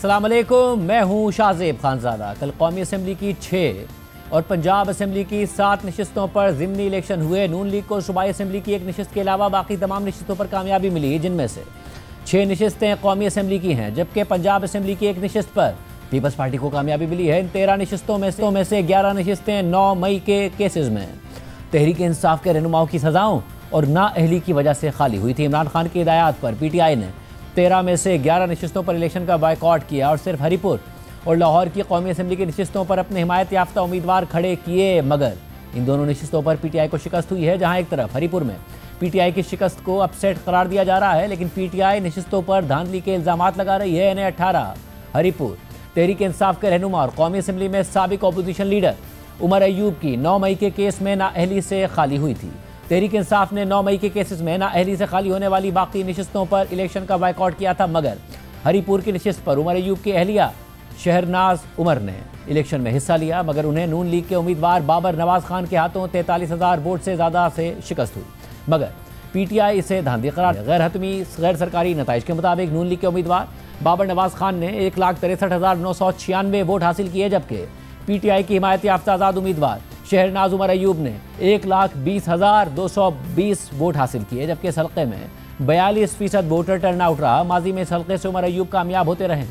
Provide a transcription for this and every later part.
अस्सलाम वालेकुम, मैं हूं शाहजेब खानजादा। कल कौमी असम्बली की 6 और पंजाब असम्बली की 7 नशिस्तों पर ज़िमनी इलेक्शन हुए। नून लीग को सूबाई असम्बली की 1 नशिस्त के अलावा बाकी तमाम नशिस्तों पर कामयाबी मिली, जिनमें से 6 नशिस्तें कौमी असम्बली की हैं, जबकि पंजाब असम्बली की 1 नशिस्त पर पीपल्स पार्टी को कामयाबी मिली है। इन 13 नशिस्तों में से 11 नशिस्तें 9 मई के केसेस में तहरीक इंसाफ के रहनुमाओं की सज़ाओं और नाअहली की वजह से खाली हुई थी। इमरान खान की हिदायत पर PTI ने 13 में से 11 नशिस्तों पर इलेक्शन का बायकॉट किया और सिर्फ हरीपुर और लाहौर की कौमी असम्बली की नशिस्तों पर अपने हिमायत याफ्ता उम्मीदवार खड़े किए। मगर इन दोनों नशिस्तों पर PTI को शिकस्त हुई है। जहां एक तरफ हरीपुर में PTI की शिकस्त को अपसेट करार दिया जा रहा है, लेकिन PTI नशिस्तों पर धांधली के इल्ज़ामात लगा रही है। इन्हें 18 हरीपुर तहरीक इंसाफ के रहनुमा और कौमी असम्बली में साबिक अपोजिशन लीडर उमर अयूब की 9 मई के केस में नाअहली से खाली हुई थी। तहरीक इंसाफ ने 9 मई के केसेस में नाअहली से खाली होने वाली बाकी नशिस्तों पर इलेक्शन का बायकॉट किया था, मगर हरीपुर की नशिस्त पर उमर अयूब की अहलिया शहरनाज उमर ने इलेक्शन में हिस्सा लिया, मगर उन्हें नून लीग के उम्मीदवार बाबर नवाज खान के हाथों 43,000 वोट से ज़्यादा से शिकस्त हुई। मगर PTI इसे धांधली करार। गैर हतमी गैर सरकारी नताइज के मुताबिक नून लीग के उम्मीदवार बाबर नवाज खान ने 1,63,996 वोट हासिल किए, जबकि PTI की हिमायत याफ्ता आज़ाद उम्मीदवार शहरनाज उमर अयूब ने 1,20,220 वोट हासिल किए, जबकि इस हल्के में 42% वोटर टर्नआउट रहा। माजी में इस हल्के से उमर अयूब कामयाब होते रहे।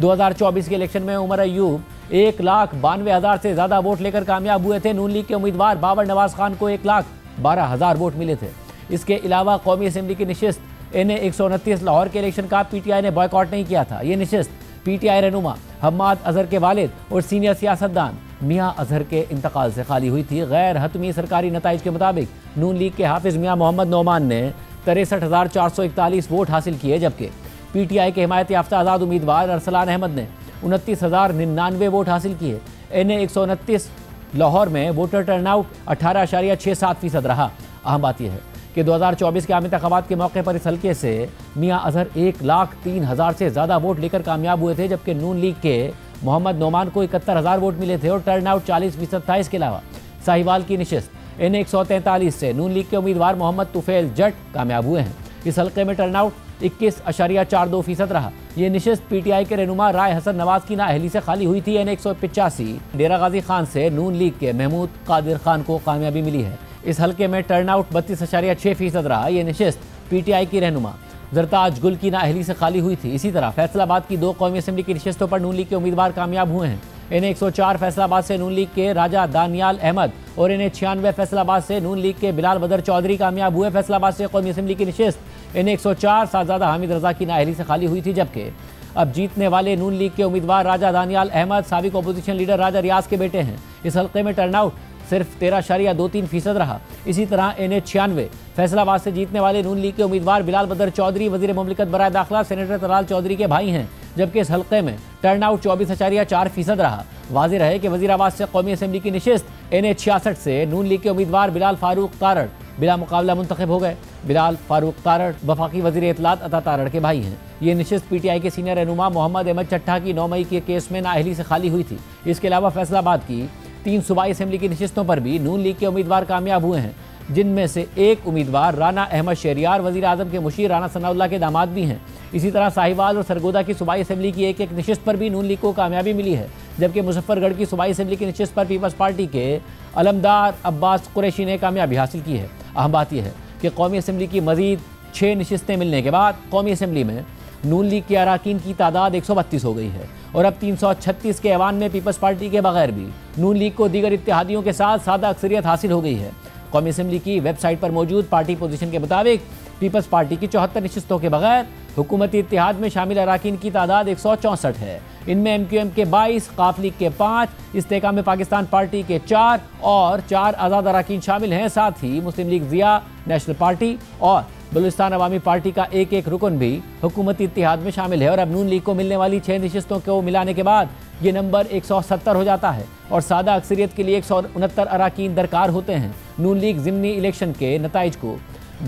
2024 के इलेक्शन में उमर अयूब 1,92,000 से ज़्यादा वोट लेकर कामयाब हुए थे। नून लीग के उम्मीदवार बाबर नवाज खान को 1,12,000 वोट मिले थे। इसके अलावा कौमी असम्बली की नशिस्त NA 129 लाहौर के इलेक्शन का PTI ने बॉयकॉट नहीं किया था। ये नशिस्त PTI रहनुमा हम्माद अजहर के वालिद और सीनियर सियासतदान मियाँ अजहर के इंतकाल से खाली हुई थी। गैर हतमी सरकारी नताइज के मुताबिक नून लीग के हाफिज मियाँ मोहम्मद नोमान ने 63,441 वोट हासिल किए, जबकि PTI के हिमायत याफ्ता आज़ाद उम्मीदवार अरसलान अहमद ने 29,099 वोट हासिल किए। NA 129 लाहौर में वोटर टर्नआउट 18.67% रहा। अहम बात यह है कि 2024 के आम इंतखाबात के मौके पर इस हल्के से मियाँ अजहर 1,03,000 से ज़्यादा वोट लेकर कामयाब हुए थे, जबकि नून लीग के मोहम्मद नोमान को 71,000 वोट मिले थे और टर्नआउट 40% था। इसके अलावा साहिवाल की नशिस्त NA 143 से नून लीग के उम्मीदवार मोहम्मद तुफैल जट कामयाब हुए हैं। इस हल्के में टर्नआउट 21.42% रहा। ये नशिस्त PTI के रहनुमा राय हसन नवाज की नाअहली से खाली हुई थी। NA 185 डेरा गाजी खान से नून लीग के महमूद कादिर खान को कामयाबी मिली है। इस हल्के में टर्नआउट 32.6% रहा। ये नशिस्त PTI की रहनुमा जरताज गुल की नाअहली से खाली हुई थी। इसी तरह फैसलाबाद की 2 कौमी असम्बली की नशिस्तों पर नून लीग के उम्मीदवार कामयाब हुए हैं। NA 104 फैसलाबाद से नून लीग के राजा दानियाल अहमद और NA 96 फैसलाबाद से नून लीग के बिलाल बदर चौधरी कामयाब हुए। फैसलाबाद से कौमी असम्बली की नशिस्त NA 104 साहबजादा हामिद रजा की नाअहली से खाली हुई थी, जबकि अब जीतने वाले नून लीग के उम्मीदवार राजा दानियाल अहमद साबिक अपोजिशन लीडर राजा रियाज के बेटे हैं। इस हल्के में टर्नआउट सिर्फ 13.23% रहा। इसी तरह NA 96 फैसलाबाद से जीतने वाले नून लीग के उम्मीदवार बिलाल बदर चौधरी वजीर मुमलिकत बराए दाखिला सेनेटर तलाल चौधरी के भाई हैं, जबकि इस हल्के में टर्नआउट 24.4% रहा। वाज़ेह रहे कि वज़ीर आवाज़ से कौमी असम्बली की नशिस्त NA 66 से नून लीग के उम्मीदवार बिलाल फारूक तारड़ बिला मुकाबला मुंतखब हो गए। बिलाल फारूक तारड़ वफाकी वज़ीर इत्तलात अता तारड़ के भाई हैं। ये नशिस्त PTI के सीनियर रहनुमा मोहम्मद अहमद चट्ठा की 9 मई के केस में नाअहली से खाली हुई थी। इसके अलावा फैसलाबाद की 3 सूबाई असम्बली की नशिस्तों पर भी नून लीग के उम्मीदवार कामयाब हुए हैं, जिनमें से एक उम्मीदवार राना अहमद शहरियार वज़ीर आज़म के मुशीर राना सनाउल्लाह के दामाद भी हैं। इसी तरह साहिवाल और सरगोदा की सूबाई असम्बली की एक नशिस्त पर भी नून लीग को कामयाबी मिली है, जबकि मुजफ्फरगढ़ की सूबाई असम्बली की नशिस्त पर पीपल्स पार्टी के अलमदार अब्बास कुरैशी ने कामयाबी हासिल की है। अहम बात यह है कि कौमी असम्बली की मज़ीद 6 नशिस्तें मिलने के बाद कौमी असम्बली में नून लीग के अराकीन की तादाद 132 हो गई है और अब 336 के ऐवान में पीपल्स पार्टी के बगैर भी नून लीग को दीगर इत्तेहादियों के साथ सादा अक्सरियत हासिल हो गई है। कौमी असम्बली की वेबसाइट पर मौजूद पार्टी पोजीशन के मुताबिक पीपल्स पार्टी की 74 नशिस्तों के बगैर हुकूमती इत्तेहाद में शामिल अराकीन की तादाद 164 है। इनमें MQM के 22, काफ लीग के 5, इस्तेकाम पाकिस्तान पार्टी के 4 और 4 आज़ाद अराकीन शामिल हैं। साथ ही मुस्लिम लीग ज़िया, नेशनल पार्टी और बलूचिस्तान अवामी पार्टी का एक रुकन भी हुकूमती इत्तेहाद में शामिल है। और अब नून लीग को मिलने वाली 6 नशिस्तों को मिलाने के बाद ये नंबर 170 हो जाता है और सादा अक्सरियत के लिए 169 अराकीन दरकार होते हैं। नून लीग ज़िमनी इलेक्शन के नताइज को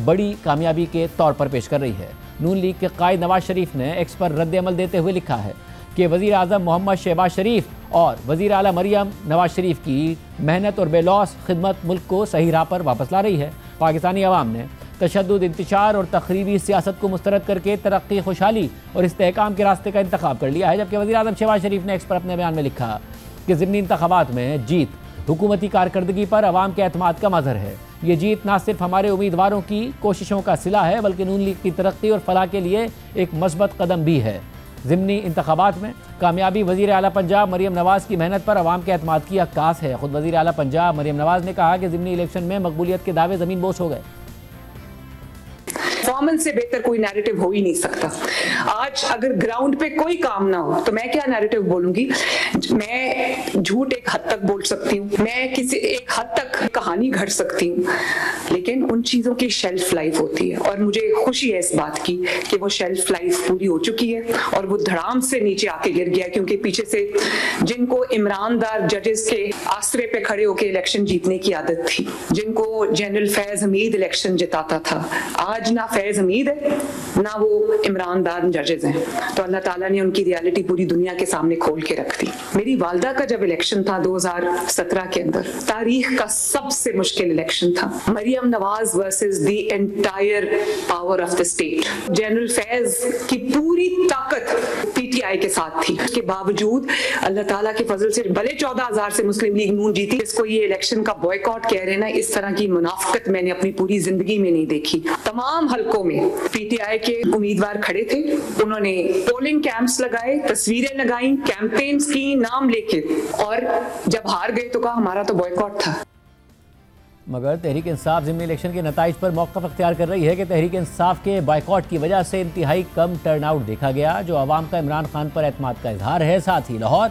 बड़ी कामयाबी के तौर पर पेश कर रही है। नून लीग के कायद नवाज शरीफ ने एक्स पर रद्द-ए-अमल देते हुए लिखा है कि वज़ीर आज़म मोहम्मद शहबाज शरीफ और वज़ीर आला मरियम नवाज शरीफ की मेहनत और बेलौस खिदमत मुल्क को सही राह पर वापस ला रही है। पाकिस्तानी अवाम ने तशद्दुद, इंतशार और तखरीबी सियासत को मुस्तरद करके तरक्की, खुशहाली और इस्तेहकाम के रास्ते का इंतखाब कर लिया है। जबकि वज़ीर आज़म शहबाज शरीफ ने एक्स पर अपने बयान में लिखा कि ज़िमनी इंतखाबात में जीत हुकूमती कारकर्दगी पर अवाम के एतमाद का मज़हर है। ये जीत ना सिर्फ हमारे उम्मीदवारों की कोशिशों का सिला है बल्कि नून लीग की तरक्की और फलाह के लिए एक मस्बत कदम भी है। ज़िमनी इंतखाबात में कामयाबी वज़ीर आला पंजाब मरियम नवाज़ की मेहनत पर अवाम के एतमाद की अक्कास है। खुद वज़ीर आला पंजाब मरियम नवाज़ ने कहा कि ज़िमनी इलेक्शन में मकबूलियत के दावे ज़मीन बोस हो गए। परफॉर्मेंस से बेहतर कोई नैरेटिव हो ही नहीं सकता। आज अगर ग्राउंड पे कोई काम ना हो तो मैं क्या नैरेटिव बोलूंगी? मैं झूठ एक हद तक बोल सकती हूँ, मैं किसी एक हद तक कहानी घड़ सकती हूँ, लेकिन उन चीजों की शेल्फ लाइफ होती है और मुझे खुशी है इस बात की कि वो शेल्फ लाइफ पूरी हो चुकी है और वो धड़ाम से नीचे आके गिर गया, क्योंकि पीछे से जिनको ईमानदार जजेस के आसरे पे खड़े होकर इलेक्शन जीतने की आदत थी, जिनको जनरल फैज हमीद इलेक्शन जिताता था, आज ना फैज हमीद है ना वो ईमानदार जजेस हैं। तो अल्लाह ताला ने उनकी रियलिटी पूरी दुनिया के सामने खोल के रख दी। मेरी वालदा का जब इलेक्शन था 2017 के अंदर, तारीख का सबसे मुश्किल इलेक्शन था। Maryam Nawaz versus the entire power of the state. General Faiz की पूरी ताकत पीटीआई के साथ थी, उसके बावजूद अल्लाह ताला के फजल से भले 14,000 से मुस्लिम लीग नून जीती। इसको ये इलेक्शन का बॉयकॉट कह रहे हैं ना, इस तरह की मुनाफिकत मैंने अपनी पूरी जिंदगी में नहीं देखी। तमाम हलकों में पीटीआई के उम्मीदवार खड़े थे, उन्होंने पोलिंग कैंप्स लगाए, तस्वीरें लगाई, कैंपेन्स की, नाम लेके, और जब हार गए तो कहा हमारा तो बॉयकॉट था। मगर तहरीक इंसाफ ज़िमनी इलेक्शन के नताइज पर मौक़िफ़ अख्तियार कर रही है कि तहरीक इंसाफ के बायकॉट की वजह से इंतहाई कम टर्नआउट देखा गया, जो आवाम का इमरान खान पर एतमाद का इजहार है। साथ ही लाहौर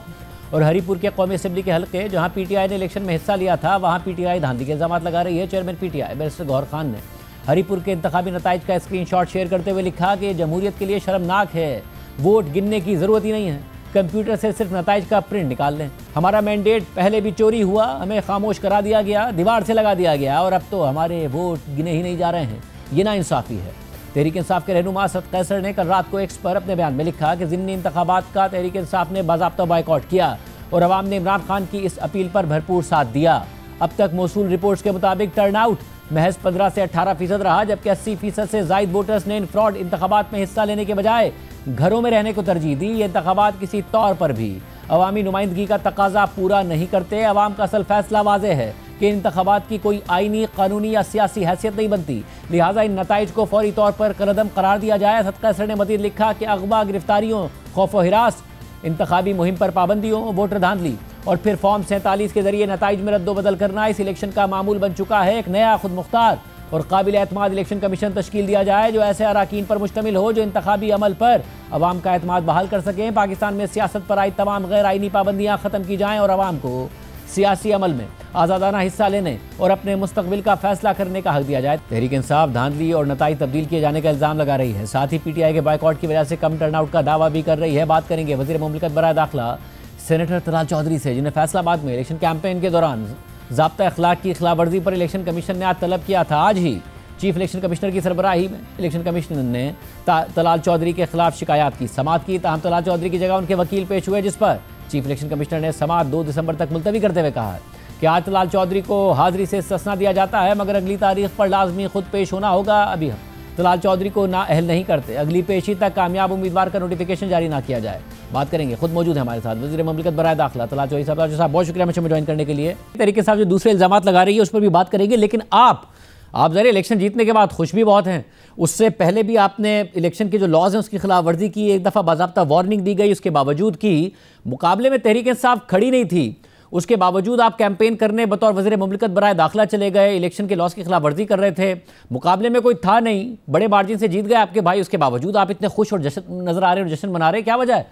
और हरीपुर के कौमी असम्बली के हल्के जहाँ पीटीआई ने इलेक्शन में हिस्सा लिया था, वहाँ पीटीआई धांधली के इल्ज़ाम लगा रही है। Chairman PTI barrister Gauhar Khan ने हरीपुर के इंतखाबी नताइज का स्क्रीनशॉट शेयर करते हुए लिखा कि जमहूरियत के लिए शर्मनाक है, वोट गिनने की ज़रूरत ही नहीं है, कंप्यूटर से सिर्फ नताइज का प्रिंट निकाल लें। हमारा मैंडेट पहले भी चोरी हुआ, हमें खामोश करा दिया गया, दीवार से लगा दिया गया और अब तो हमारे वोट गिने ही नहीं जा रहे हैं। ये नाइंसाफ़ी है। तहरीक इंसाफ के रहनुमा असद कैसर ने कल रात को एक्स पर अपने बयान में लिखा कि ज़िमनी इंतखाबात का तहरीक इंसाफ ने बाज़ाब्ता बायकॉट किया और अवाम ने इमरान खान की इस अपील पर भरपूर साथ दिया। अब तक मौसूल रिपोर्ट्स के मुताबिक टर्नआउट महज 15 से 18% रहा, जबकि 80% से ज़ायद वोटर्स ने इन फ्रॉड इंतखाबात में हिस्सा लेने के बजाय घरों में रहने को तरजीह दी। ये इंतखाबात किसी तौर पर भी अवामी नुमाइंदगी का तकाजा पूरा नहीं करते। अवाम का असल फैसला वाज़ेह है कि इंतखाबात की कोई आइनी, कानूनी या सियासी हैसियत नहीं बनती, लिहाजा इन नताइज को फौरी तौर पर कलअदम करार दिया जाए। असद कैसर ने मज़ीद लिखा कि अगवा, गिरफ्तारियों, खौफ व हिरास, इंतखाबी मुहिम पर पाबंदियों, वोटर धांधली और फिर फॉर्म 47 के जरिए नताइज में रद्दोबदल करना इस इलेक्शन का मामूल बन चुका है। एक नया, खुद मुख्तार और काबिल एतमाद इलेक्शन कमीशन तश्कील दिया जाए जो ऐसे अराकीन पर मुश्तमिल हो जो इंतखाबी अमल पर अवाम का एतमाद बहाल कर सकें। पाकिस्तान में सियासत पर आई तमाम गैर आइनी पाबंदियाँ ख़त्म की जाएँ और अवाम को सियासी अमल में आज़ादाना हिस्सा लेने और अपने मुस्तकबिल का फैसला करने का हक दिया जाए। तहरीक इंसाफ धांधली और नताइज तब्दील किए जाने का इल्ज़ाम लगा रही है। साथ ही पीटीआई के बायकॉट की वजह से कम टर्नआउट का दावा भी कर रही है। बात करेंगे वज़ीर मुमलिकत बराए दाखिला सेनेटर तलाल चौधरी से, जिन्हें फैसलाबाद में इलेक्शन कैंपेन के दौरान ज़ाब्ता अखलाक की खिलाफ वर्जी पर इलेक्शन कमीशन ने आज तलब किया था। आज ही चीफ इलेक्शन कमिश्नर की सरबराही में इलेक्शन कमिश्नर ने तलाल चौधरी के खिलाफ शिकायत की समाअत की। ताहम तलाल चौधरी की जगह उनके वकील पेश हुए, जिस पर चीफ इलेक्शन कमिश्नर ने समाअत 2 दिसंबर तक मुलतवी करते हुए कहा कि आज तलाल चौधरी को हाजिरी से इस्तिस्ना दिया जाता है, मगर अगली तारीख पर लाजमी खुद पेश होना होगा। अभी हम तलाल चौधरी को नाअहल नहीं करते, अगली पेशी तक कामयाब उम्मीदवार का नोटिफिकेशन जारी ना किया जाए। बात करेंगे, खुद मौजूद है हमारे साथ वज़ीर मुमलिकत बराए दाखिला तलाल चौधरी साहब। साहब बहुत शुक्रिया मुझे ज्वाइन करने के लिए। तरीके से जो दूसरे इल्ज़ामात लगा रही है उस पर भी बात करेंगे, लेकिन आप ज़रा इलेक्शन जीतने के बाद खुश भी बहुत हैं। उससे पहले भी आपने इलेक्शन के जो लॉज हैं उसकी खिलाफ वर्जी की, एक दफ़ा बाज़ाब्ता वार्निंग दी गई, उसके बावजूद की मुकाबले में तहरीक इंसाफ खड़ी नहीं थी, उसके बावजूद आप कैंपेन करने बतौर वज़ीर मुमलिकत बराए दाखिला चले गए, इलेक्शन के लॉस की खिलाफ वर्जी कर रहे थे, मुकाबले में कोई था नहीं, बड़े मार्जिन से जीत गए आपके भाई, उसके बावजूद आप इतने खुश और जश्न नजर आ रहे हैं और जश्न मना रहे हैं, क्या वजह है?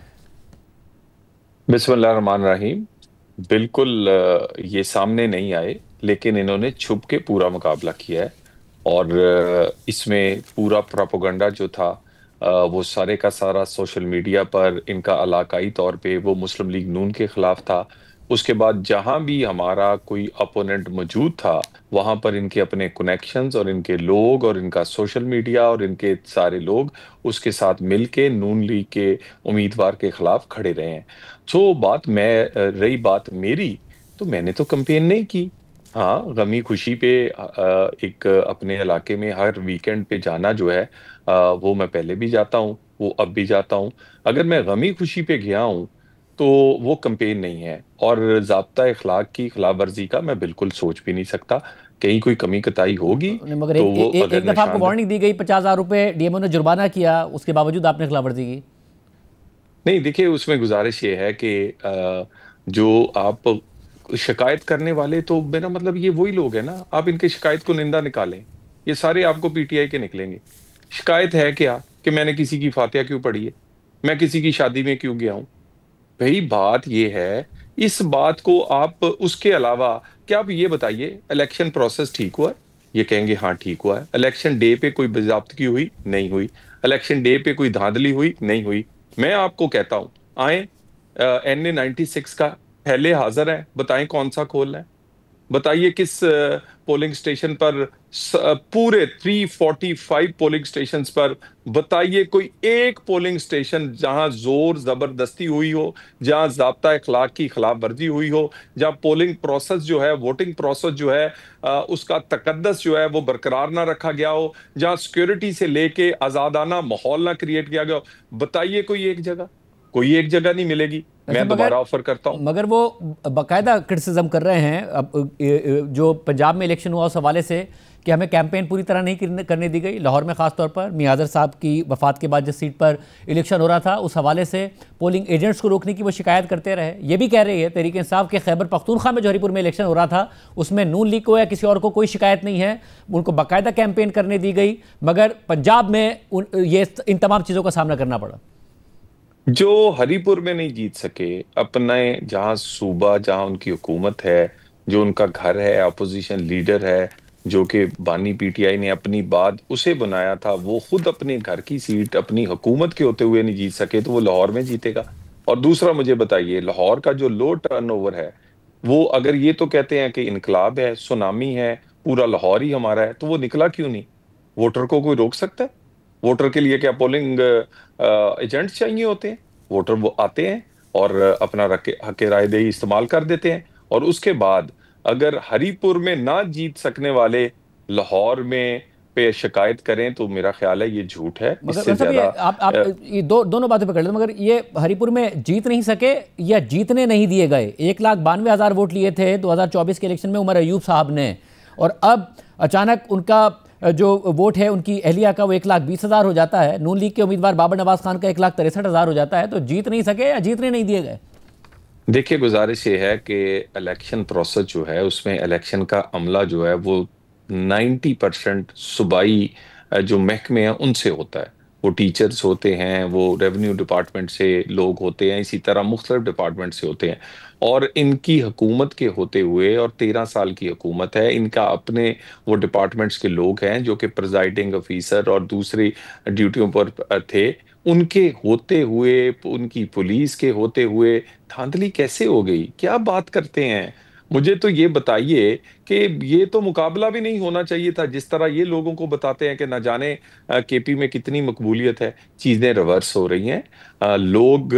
बिस्मिल्लाहिर्रहमानिर्रहीम। बिल्कुल ये सामने नहीं आए, लेकिन इन्होंने छुप के पूरा मुकाबला किया है और इसमें पूरा प्रोपेगेंडा जो था वो सारे का सारा सोशल मीडिया पर इनका इलाकाई तौर पे वो मुस्लिम लीग नून के खिलाफ था। उसके बाद जहां भी हमारा कोई अपोनेंट मौजूद था वहां पर इनके अपने कनेक्शंस और इनके लोग और इनका सोशल मीडिया और इनके सारे लोग उसके साथ मिलके नून लीग के उम्मीदवार के खिलाफ खड़े रहे हैं। रही बात मेरी, तो मैंने तो कैंपेन नहीं की, हाँ, गमी खुशी पे एक अपने इलाके में हर वीकेंड पे जाना जो है, वो मैं पहले भी जाता हूँ, वो अब भी जाता हूँ। अगर मैं गमी खुशी पे गया हूँ तो वो कैंपेन नहीं है, और ज़ाब्ता इखलाक की खिलाफ वर्जी का मैं बिल्कुल सोच भी नहीं सकता। कहीं कोई कमी कताई होगी नहीं, मगर तो एक वो एक, अगर एक दफा आपको निशानदह। वार्निंग दी गई, 50,000 रुपए डीएमओ ने जुर्माना किया, उसके बावजूद आपने खिलाफवर्जी की। नहीं, देखिए उसमें गुजारिश ये है कि जो आप शिकायत करने वाले, तो मेरा मतलब ये वही लोग हैं ना, आप इनके शिकायत को निंदा निकालें, ये सारे आपको पीटीआई के निकलेंगे। शिकायत है क्या कि मैंने किसी की फातिहा क्यों पढ़ी है, मैं किसी की शादी में क्यों गया हूं। भाई बात ये है, इस बात को आप उसके अलावा, क्या आप ये बताइए इलेक्शन प्रोसेस ठीक हुआ है? ये कहेंगे हाँ ठीक हुआ है। इलेक्शन डे पे कोई बाज़ाब्तगी हुई? नहीं हुई। इलेक्शन डे पे कोई धांधली हुई? नहीं हुई। मैं आपको कहता हूं, आए NA 96 का पहले हाजिर है, बताएं कौन सा खोलना है। बताइए किस पोलिंग स्टेशन पर, पूरे 345 पोलिंग स्टेशन पर, बताइए कोई एक पोलिंग स्टेशन जहां जोर जबरदस्ती हुई हो, जहां ज़ाब्ता इखलाक की खिलाफ वर्जी हुई हो, जहां पोलिंग प्रोसेस जो है, वोटिंग प्रोसेस जो है, उसका तकद्दस जो है वो बरकरार ना रखा गया हो, जहां सिक्योरिटी से लेके आजादाना माहौल ना क्रिएट किया गया हो। बताइए कोई एक जगह नहीं मिलेगी। वैसे मैं मगर दोबारा ऑफर करता हूं। मगर वो बाकायदा क्रिटिसिज्म कर रहे हैं अब जो पंजाब में इलेक्शन हुआ उस हवाले से, कि हमें कैंपेन पूरी तरह नहीं करने दी गई। लाहौर में ख़ासतौर पर मियाज़र साहब की वफ़ात के बाद जिस सीट पर इलेक्शन हो रहा था, उस हवाले से पोलिंग एजेंट्स को रोकने की वो शिकायत करते रहे। ये भी कह रही है तहरीक इंसाफ के खैबर पख्तूनख्वा में जो हरीपुर में इलेक्शन हो रहा था, उसमें नून लीग को या किसी और को कोई शिकायत नहीं है, उनको बाकायदा कैंपेन करने दी गई, मगर पंजाब में इन तमाम चीज़ों का सामना करना पड़ा। जो हरीपुर में नहीं जीत सके, अपने जहां सूबा, जहां उनकी हुकूमत है, जो उनका घर है, अपोजिशन लीडर है, जो कि बानी पीटीआई ने अपनी बात उसे बनाया था, वो खुद अपने घर की सीट अपनी हुकूमत के होते हुए नहीं जीत सके, तो वो लाहौर में जीतेगा। और दूसरा मुझे बताइए, लाहौर का जो लो टर्नओवर है, वो अगर ये तो कहते हैं कि इनकलाब है, सुनामी है, पूरा लाहौर ही हमारा है, तो वो निकला क्यों नहीं? वोटर को कोई रोक सकता है? वोटर के लिए क्या पोलिंग एजेंट चाहिए होते हैं? वोटर वो आते हैं और अपना हक रायदही इस्तेमाल कर देते हैं, और उसके बाद अगर हरीपुर में ना जीत सकने वाले लाहौर में पे शिकायत करें, तो मेरा ख्याल है ये झूठ है। मगर इससे मतलब ये ज्यादा आप ये दोनों बातें पकड़ लेते, मगर ये हरीपुर में जीत नहीं सके या जीतने नहीं दिए गए। 1,92,000 वोट लिए थे 2024 के इलेक्शन में उमर अयूब साहब ने, और अब अचानक उनका जो वोट है उनकी अहलिया का वो 1,20,000 हो जाता है, नून लीग के उम्मीदवार बाबर नवाज खान का 1,63,000 हो जाता है। तो जीत नहीं सके या जीतने नहीं दिए गए। देखिए, गुजारिश ये है कि इलेक्शन प्रोसेस जो है उसमें इलेक्शन का अमला जो है वो 90% सूबाई जो महकमे हैं उनसे होता है। वो टीचर्स होते हैं, वो रेवेन्यू डिपार्टमेंट से लोग होते हैं, इसी तरह मुख्तलिफ डिपार्टमेंट से होते हैं। और इनकी हुकूमत के होते हुए, और 13 साल की हुकूमत है, इनका अपने वो डिपार्टमेंट्स के लोग हैं जो कि प्रिजाइडिंग ऑफिसर और दूसरी ड्यूटियों पर थे। उनके होते हुए, उनकी पुलिस के होते हुए धांधली कैसे हो गई? क्या बात करते हैं? मुझे तो ये बताइए कि ये तो मुकाबला भी नहीं होना चाहिए था। जिस तरह ये लोगों को बताते हैं कि ना जाने केपी में कितनी मकबूलियत है, चीजें रिवर्स हो रही हैं। लोग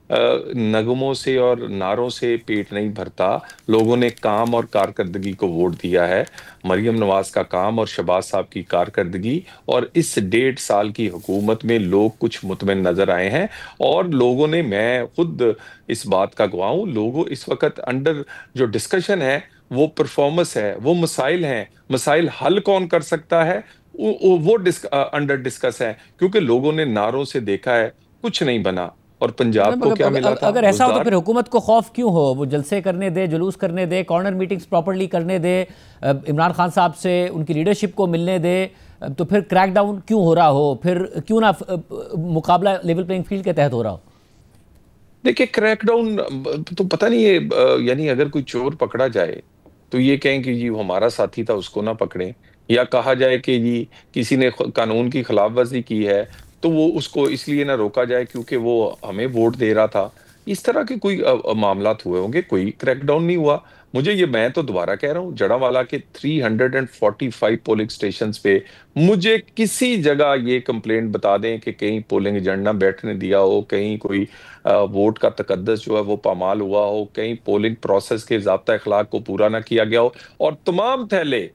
नगमों से और नारों से पेट नहीं भरता। लोगों ने काम और कारकर्दगी को वोट दिया है। मरियम नवाज का काम और शहबाज साहब की कारकर्दगी, और इस 1.5 साल की हुकूमत में लोग कुछ मुतमिन नजर आए हैं। और लोगों ने, मैं खुद इस बात का गवाह हूं, लोगों इस वक्त अंडर जो डिस्कशन है वो परफॉर्मेंस है, वो मसाइल हैं। मसाइल हल कौन कर सकता है, वो अंडर डिस्कस है, क्योंकि लोगों ने नारों से देखा है कुछ नहीं बना। और पंजाब को क्या मिला था? अगर ऐसा हो तो बुजदार। फिर हुकूमत को खौफ क्यों हो? वो जलसे करने दे, जुलूस करने दे, कॉर्नर मीटिंग्स प्रॉपर्ली करने दे, इमरान खान साहब से उनकी लीडरशिप को मिलने दे, तो फिर क्रैकडाउन क्यों हो रहा हो? फिर क्यों ना मुकाबला लेवल प्लेइंग फील्ड के तहत हो रहा हो? देखिए, क्रैकडाउन तो पता नहीं है, यानी अगर कोई चोर पकड़ा जाए तो ये कहें कि जी वो हमारा साथी था, उसको ना पकड़ें, या कहा जाए कि जी किसी ने कानून की खिलाफ वर्जी की है तो वो उसको इसलिए ना रोका जाए क्योंकि वो हमें वोट दे रहा था। इस तरह के कोई मामलात हुए होंगे, कोई क्रैकडाउन नहीं हुआ। मैं तो दोबारा कह रहा हूं, जड़ावाला के 345 पोलिंग स्टेशंस पे मुझे किसी जगह ये कंप्लेंट बता दें कि कहीं पोलिंग एजेंट ना बैठने दिया हो, कहीं कोई वोट का तकद्दस जो है वो पामाल हुआ हो, कहीं पोलिंग प्रोसेस के ज़ाब्ता अखलाक को पूरा ना किया गया हो। और तमाम थैले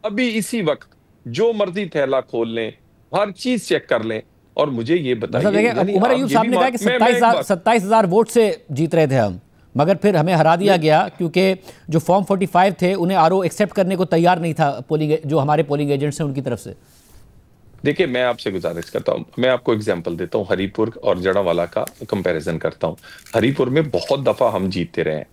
अभी इसी वक्त जो मर्जी थैला खोल लें, हर चीज चेक कर लें, और मुझे ये मतलब बताइए, देखिए, यानी उमर आप अयूब ये साहब भी ने कहा कि मैं एक बात 27,000 वोट से जीत रहे थे हम, मगर फिर हमें हरा दिया गया क्योंकि जो फॉर्म 45 थे उन्हें आरओ एक्सेप्ट करने को तैयार नहीं था, जो हमारे पोलिंग एजेंट्स हैं उनकी तरफ से। देखिए, मैं आपसे गुजारिश करता हूं, मैं आपको एग्जांपल देता हूं, हरीपुर और जड़ावाला का कंपैरिजन करता हूं। हरीपुर में बहुत दफा हम जीतते रहे हैं।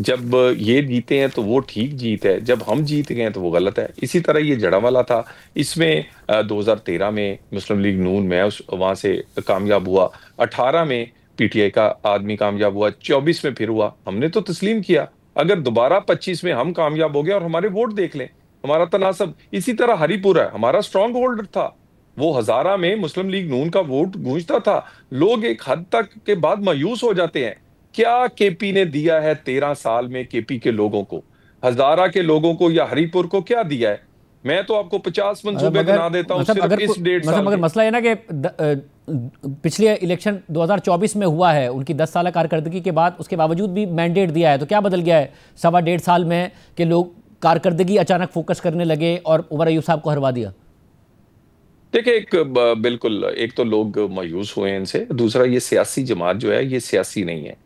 जब ये जीते हैं तो वो ठीक जीत है, जब हम जीत गए हैं तो वो गलत है। इसी तरह ये जड़ावाला था, इसमें 2013 में मुस्लिम लीग नून में उस वहां से कामयाब हुआ, 18 में पीटीआई का आदमी कामयाब हुआ, 24 में फिर हुआ, हमने तो तस्लीम किया। अगर दोबारा 25 में हम कामयाब हो गए, और हमारे वोट देख लें, हमारा तनासब इसी तरह हरीपुर है, हमारा स्ट्रांग होल्डर था, वो हजारा में मुस्लिम लीग नून का वोट गूंजता था। लोग एक हद तक के बाद मायूस हो जाते हैं। क्या केपी ने दिया है 13 साल में केपी के लोगों को, हजारा के लोगों को या हरिपुर को क्या दिया है? मैं तो आपको 50 मंसूबे गिना देता हूं सिर्फ इस 1.5 साल मगर के। मसला है ना कि पिछले इलेक्शन 2024 में हुआ है, उनकी 10 साल कारकर्दगी के बाद, उसके बावजूद भी मैंडेट दिया है, तो क्या बदल गया है 1.25 साल में कि लोग कारकर्दगी अचानक फोकस करने लगे और उमर अयूब साहब को हरवा दिया? देखिए, बिल्कुल, एक तो लोग मायूस हुए हैं इनसे, दूसरा ये सियासी जमात जो है ये सियासी नहीं है।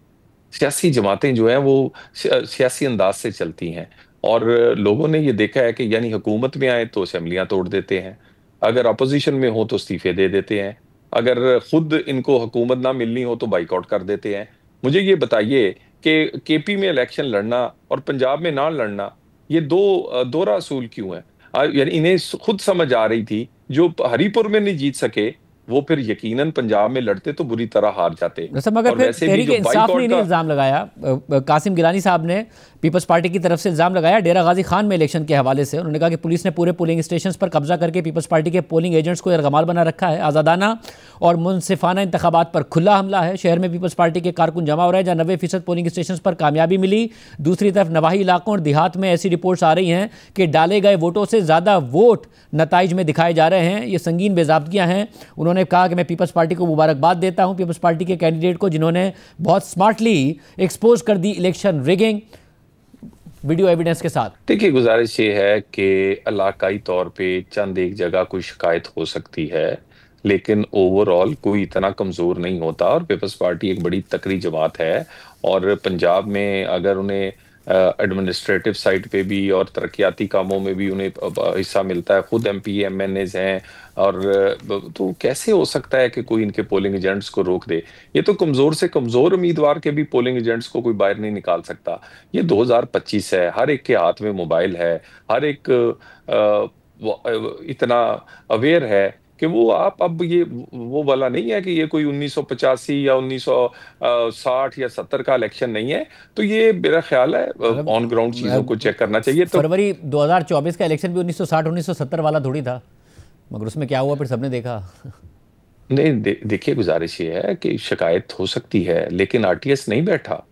सियासी जमातें जो हैं वो सियासी अंदाज से चलती हैं, और लोगों ने ये देखा है कि यानी हुकूमत में आए तो असेंबलियां तोड़ देते हैं, अगर अपोजिशन में हो तो इस्तीफे दे देते हैं, अगर खुद इनको हुकूमत ना मिलनी हो तो बाइकआउट कर देते हैं। मुझे ये बताइए कि केपी में इलेक्शन लड़ना और पंजाब में ना लड़ना, ये दोहरा असूल क्यों है? यानी इन्हें खुद समझ आ रही थी, जो हरीपुर में नहीं जीत सके वो फिर यकीनन पंजाब में लड़ते तो बुरी तरह हार जाते। मगर और फिर वैसे भी तहरीक जो इंसाफ ने बाइकआउट नहीं का, इल्ज़ाम लगाया, कासिम गिलानी साहब ने पीपल्स पार्टी की तरफ से इल्ज़ाम लगाया डेरा गाजी खान में इलेक्शन के हवाले से। उन्होंने कहा कि पुलिस ने पूरे पोलिंग स्टेशन पर कब्जा करके पीपल्स पार्टी के पोलिंग एजेंट्स को यरगमाल बना रखा है। आज़ादाना और मुनसिफाना इंतखाबात पर खुला हमला है। शहर में पीपल्स पार्टी के कारकुन जमा हो रहे हैं, जहाँ 90% पोलिंग स्टेशन पर कामयाबी मिली। दूसरी तरफ नवाही इलाकों और देहात में ऐसी रिपोर्ट्स आ रही हैं कि डाले गए वोटों से ज़्यादा वोट नताइज में दिखाए जा रहे हैं। ये संगीन बेज़ाब्तियाँ हैं। उन्होंने कहा कि मैं पीपल्स पार्टी को मुबारकबाद देता हूं, पीपल्स पार्टी के कैंडिडेट को, जिन्होंने बहुत स्मार्टली एक्सपोज कर दी इलेक्शन रिगिंग वीडियो एविडेंस के साथ। देखिए, गुजारिश ये है कि इलाकाई तौर पे चंद एक जगह कोई शिकायत हो सकती है, लेकिन ओवरऑल कोई इतना कमजोर नहीं होता, और पीपल्स पार्टी एक बड़ी तकड़ी जमात है। और पंजाब में अगर उन्हें एडमिनिस्ट्रेटिव साइड पे भी और तरक्याती कामों में भी उन्हें हिस्सा मिलता है, खुद एमपी एमएनएज हैं, और तो कैसे हो सकता है कि कोई इनके पोलिंग एजेंट्स को रोक दे? ये तो कमजोर से कमजोर उम्मीदवार के भी पोलिंग एजेंट्स को कोई बाहर नहीं निकाल सकता। ये 2025 है, हर एक के हाथ में मोबाइल है, हर एक इतना अवेयर है कि वो आप अब ये वो वाला नहीं है कि ये कोई 1985 या 1960 या 70 का इलेक्शन नहीं है। तो ये मेरा ख्याल है ऑन ग्राउंड चीजों को चेक करना चाहिए। तो फरवरी 2024 का इलेक्शन भी 1960 1970 वाला थोड़ी था, मगर उसमें क्या हुआ फिर सबने देखा। नहीं, देखिए, गुजारिश ये है कि शिकायत हो सकती है, लेकिन आरटीएस नहीं बैठा,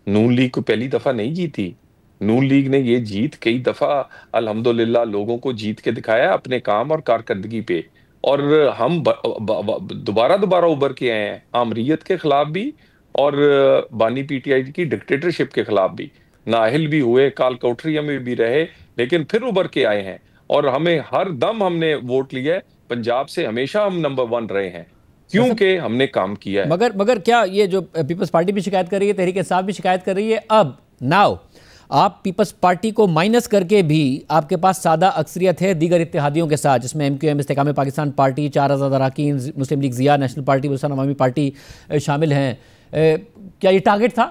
नून लीग को पहली दफा नहीं जीती। नून लीग ने ये जीत कई दफा अल्हम्दुलिल्लाह लोगों को जीत के दिखाया अपने काम और कारकर्दगी पे। और हम दोबारा दोबारा उभर के आए हैं, आमरीयत के खिलाफ भी और बानी पीटीआई की डिक्टेटरशिप के खिलाफ भी। नाअहल भी हुए, काल कोठरिया में भी रहे, लेकिन फिर उभर के आए हैं, और हमें हर दम हमने वोट लिया है। पंजाब से हमेशा हम नंबर 1 रहे हैं, क्योंकि हमने काम किया है। मगर क्या ये जो पीपल्स पार्टी भी शिकायत कर रही है, तहरीक इंसाफ भी शिकायत कर रही है, अब नाउ आप पीपल्स पार्टी को माइनस करके भी आपके पास सादा अक्सरियत है दीगर इत्तेहादियों के साथ, जिसमें एमक्यूएम, इस्तेकाम पाकिस्तान पार्टी, 4 आज़ाद अरकान, Muslim League Zia, national party, Balochistan Awami party शामिल हैं। क्या ये टारगेट था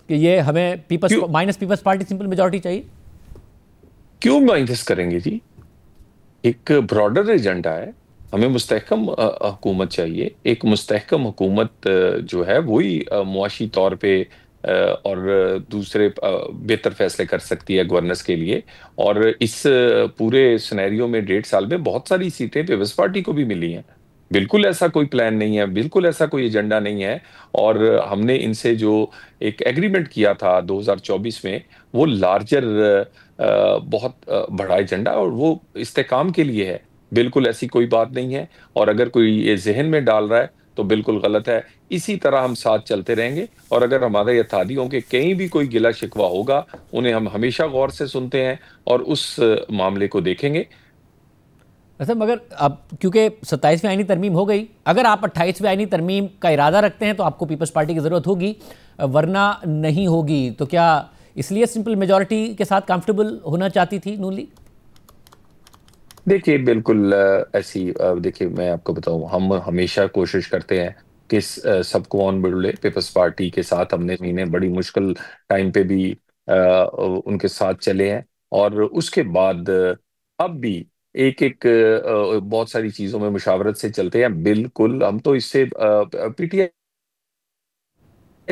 कि ये हमें minus people's party simple majority चाहिए? क्यों माइनस करेंगे जी? एक ब्रॉडर एजेंडा है, हमें मुस्तहकम हुकूमत चाहिए। एक मुस्तहकम हुकूमत जो है वही मुआशी तौर पे और दूसरे बेहतर फैसले कर सकती है गवर्नेंस के लिए। और इस पूरे सिनेरियो में 1.5 साल में बहुत सारी सीटें पीपल्स पार्टी को भी मिली हैं। बिल्कुल ऐसा कोई प्लान नहीं है, बिल्कुल ऐसा कोई एजेंडा नहीं है। और हमने इनसे जो एक एग्रीमेंट किया था 2024 में, वो लार्जर बहुत बड़ा एजेंडा और वो इस्तेकाम के लिए है। बिल्कुल ऐसी कोई बात नहीं है। और अगर कोई ये जहन में डाल रहा है तो बिल्कुल गलत है। इसी तरह हम साथ चलते रहेंगे, और अगर हमारे यथार्थियों के कहीं भी कोई गिला शिकवा होगा, उन्हें हम हमेशा गौर से सुनते हैं और उस मामले को देखेंगे। वैसे मगर अब क्योंकि 27वीं आईनी तरमीम हो गई, अगर आप 28वीं आईनी तरमीम का इरादा रखते हैं तो आपको पीपल्स पार्टी की ज़रूरत होगी, वरना नहीं होगी। तो क्या इसलिए सिंपल मेजॉरिटी के साथ कंफर्टेबल होना चाहती थी नून लीग? देखिए बिल्कुल ऐसी देखिए मैं आपको बताऊं, हम हमेशा कोशिश करते हैं कि सबको ऑन बोर्ड ले। पीपल्स पार्टी के साथ हमने महीने बड़ी मुश्किल टाइम पे भी उनके साथ चले हैं। और उसके बाद अब भी एक एक बहुत सारी चीजों में मुशावरत से चलते हैं। बिल्कुल हम तो इससे पीटीआई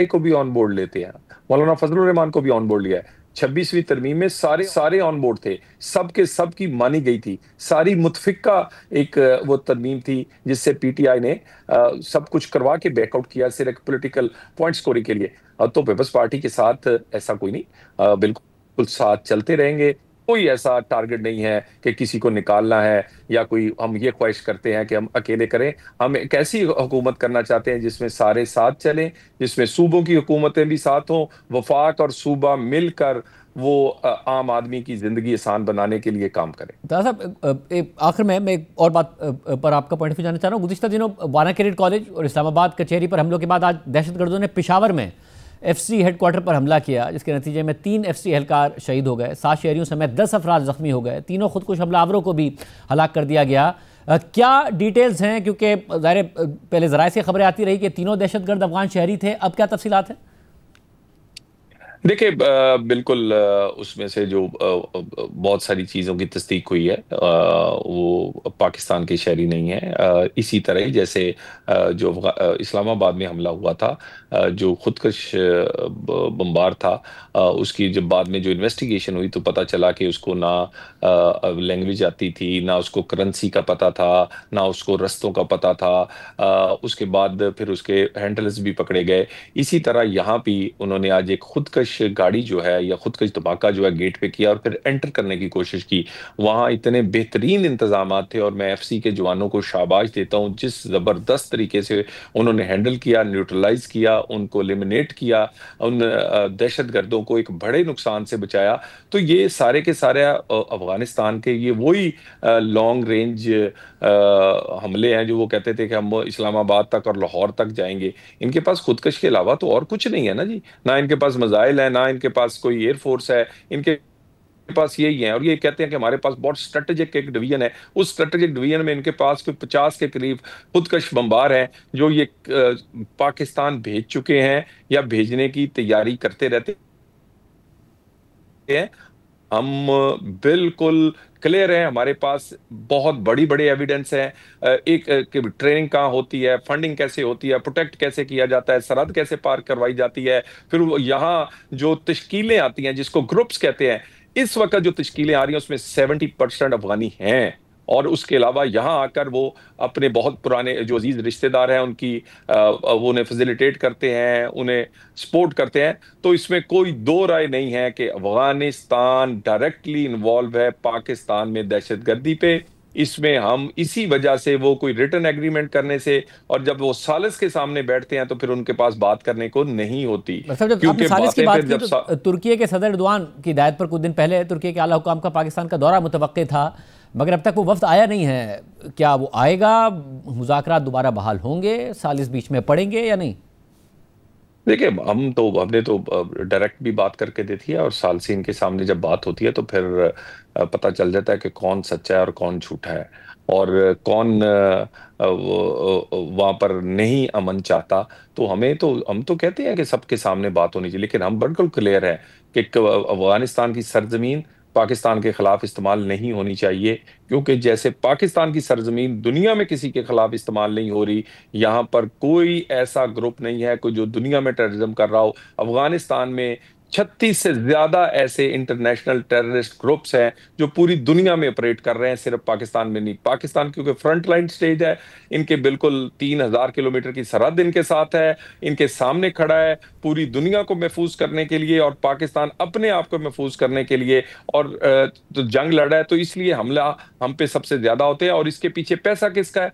को भी ऑन बोर्ड लेते हैं, मौलाना फजलुर रहमान को भी ऑन बोर्ड लिया है। 26वीं तरमीम में सारे सारे ऑन बोर्ड थे, सबके सब की मानी गई थी, सारी मुतफिका एक वो तरमीम थी जिससे पीटीआई ने सब कुछ करवा के बैकआउट किया सिर्फ पॉलिटिकल पॉइंट स्कोरिंग के लिए। तो पीपल्स पार्टी के साथ ऐसा कोई नहीं, बिल्कुल साथ चलते रहेंगे। कोई ऐसा टारगेट नहीं है कि किसी को निकालना है, या कोई हम ये ख्वाहिश करते हैं कि हम अकेले करें। हम एक ऐसी हुकूमत करना चाहते हैं जिसमें सारे साथ चलें, जिसमें सूबों की हुकूमतें भी साथ हों, वफाक और सूबा मिलकर वो आम आदमी की जिंदगी आसान बनाने के लिए काम करें। तो साहब आखिर में मैं एक और बात पर आपका पॉइंट ऑफ व्यू जानना चाह रहा हूँ। गुज़िश्ता दिनों वाना कैडेट कॉलेज और इस्लामाबाद कचहरी पर हमलों के बाद आज दहशतगर्दों ने पेशावर में एफसी हेडक्वार्टर पर हमला किया, जिसके नतीजे में 3 एफसी एहलकार शहीद हो गए, 7 शहरियों समेत 10 अफराद जख्मी हो गए, तीनों खुदकुश हमलावरों को भी हलाक कर दिया गया। क्या डिटेल्स हैं, क्योंकि ज़ाहिर पहले ज़राए से खबरें आती रही कि तीनों दहशतगर्द अफगान शहरी थे, अब क्या तफसीलात हैं? देखिए बिल्कुल उसमें से जो बहुत सारी चीज़ों की तस्दीक हुई है, वो पाकिस्तान के शहरी नहीं है। इसी तरह ही जैसे जो इस्लामाबाद में हमला हुआ था, जो खुदकश बम्बार था, उसकी जब बाद में जो इन्वेस्टिगेशन हुई तो पता चला कि उसको ना लैंग्वेज आती थी, ना उसको करेंसी का पता था, ना उसको रस्तों का पता था। उसके बाद फिर उसके हैंडलर्स भी पकड़े गए। इसी तरह यहाँ भी उन्होंने आज एक खुदकश गाड़ी जो है, या खुदकश धमाका जो है, गेट पे किया और फिर एंटर करने की कोशिश की। वहाँ इतने बेहतरीन इंतजाम थे, और मैं एफसी के जवानों को शाबाश देता हूँ जिस जबरदस्त तरीके से उन्होंने हैंडल किया, न्यूट्रलाइज किया, उनको एलिमिनेट किया, उन दहशतगर्दों को एक बड़े नुकसान से बचाया। तो ये सारे के सारे अफगानिस्तान के ये वही लॉन्ग रेंज हमले हैं जो वो कहते थे कि हम इस्लामाबाद तक और लाहौर तक जाएंगे। इनके पास खुदकश के अलावा तो और कुछ नहीं है ना जी। ना इनके पास मिसाइल है, ना इनके पास कोई एयरफोर्स है, इनके पास यही है। और ये कहते हैं कि हमारे पास बहुत स्ट्रेटेजिक एक डिवीजन है, उस स्ट्रेटेजिक डिवीजन में इनके पास कोई 50 के करीब खुदकश बम्बार हैं जो ये पाकिस्तान भेज चुके हैं या भेजने की तैयारी करते रहते हैं। हम बिल्कुल क्लियर है, हमारे पास बहुत बड़ी बड़ी एविडेंस है। एक ट्रेनिंग कहाँ होती है, फंडिंग कैसे होती है, प्रोटेक्ट कैसे किया जाता है, सरहद कैसे पार करवाई जाती है, फिर यहाँ जो तश्कीलें आती हैं जिसको ग्रुप्स कहते हैं, इस वक्त जो तश्कीलें आ रही हैं उसमें 70% अफगानी हैं। और उसके अलावा यहाँ आकर वो अपने बहुत पुराने जो अजीज रिश्तेदार हैं उनकी वो उन्हें फैसिलिटेट करते हैं, उन्हें सपोर्ट करते हैं। तो इसमें कोई दो राय नहीं है कि अफगानिस्तान डायरेक्टली इन्वॉल्व है पाकिस्तान में दहशतगर्दी पे। इसमें हम इसी वजह से वो कोई रिटर्न एग्रीमेंट करने से, और जब वो सालिस के सामने बैठते हैं तो फिर उनके पास बात करने को नहीं होती, मतलब जब आपने क्योंकि सालिस की बातें बात फिर की जब तो तुर्की के सदर एर्दोआन की हिदायत पर कुछ दिन पहले तुर्की के आला हुकाम का पाकिस्तान का दौरा मुतवक्के था, मगर अब तक वो वफ्द आया नहीं है। क्या वो आएगा? मुज़ाकरात दोबारा बहाल होंगे? सालिस बीच में पड़ेंगे या नहीं? देखिए हमने तो डायरेक्ट भी बात करके देखी है, और सालसीन के सामने जब बात होती है तो फिर पता चल जाता है कि कौन सच्चा है और कौन झूठा है, और कौन वहां पर नहीं अमन चाहता। तो हम तो कहते हैं कि सबके सामने बात होनी चाहिए, लेकिन हम बिल्कुल क्लियर है कि अफगानिस्तान की सरजमीन पाकिस्तान के खिलाफ इस्तेमाल नहीं होनी चाहिए, क्योंकि जैसे पाकिस्तान की सरजमीन दुनिया में किसी के खिलाफ इस्तेमाल नहीं हो रही, यहाँ पर कोई ऐसा ग्रुप नहीं है कोई जो दुनिया में टेररिज्म कर रहा हो। अफगानिस्तान में 36 से ज्यादा ऐसे इंटरनेशनल टेररिस्ट ग्रुप्स हैं जो पूरी दुनिया में ऑपरेट कर रहे हैं, सिर्फ पाकिस्तान में नहीं। पाकिस्तान क्योंकि फ्रंट लाइन स्टेज है, इनके बिल्कुल 3000 किलोमीटर की सरहद इनके साथ है, इनके सामने खड़ा है पूरी दुनिया को महफूज करने के लिए और पाकिस्तान अपने आप को महफूज करने के लिए। और तो जंग लड़ा है, तो इसलिए हमला हम पे सबसे ज्यादा होते हैं। और इसके पीछे पैसा किसका है,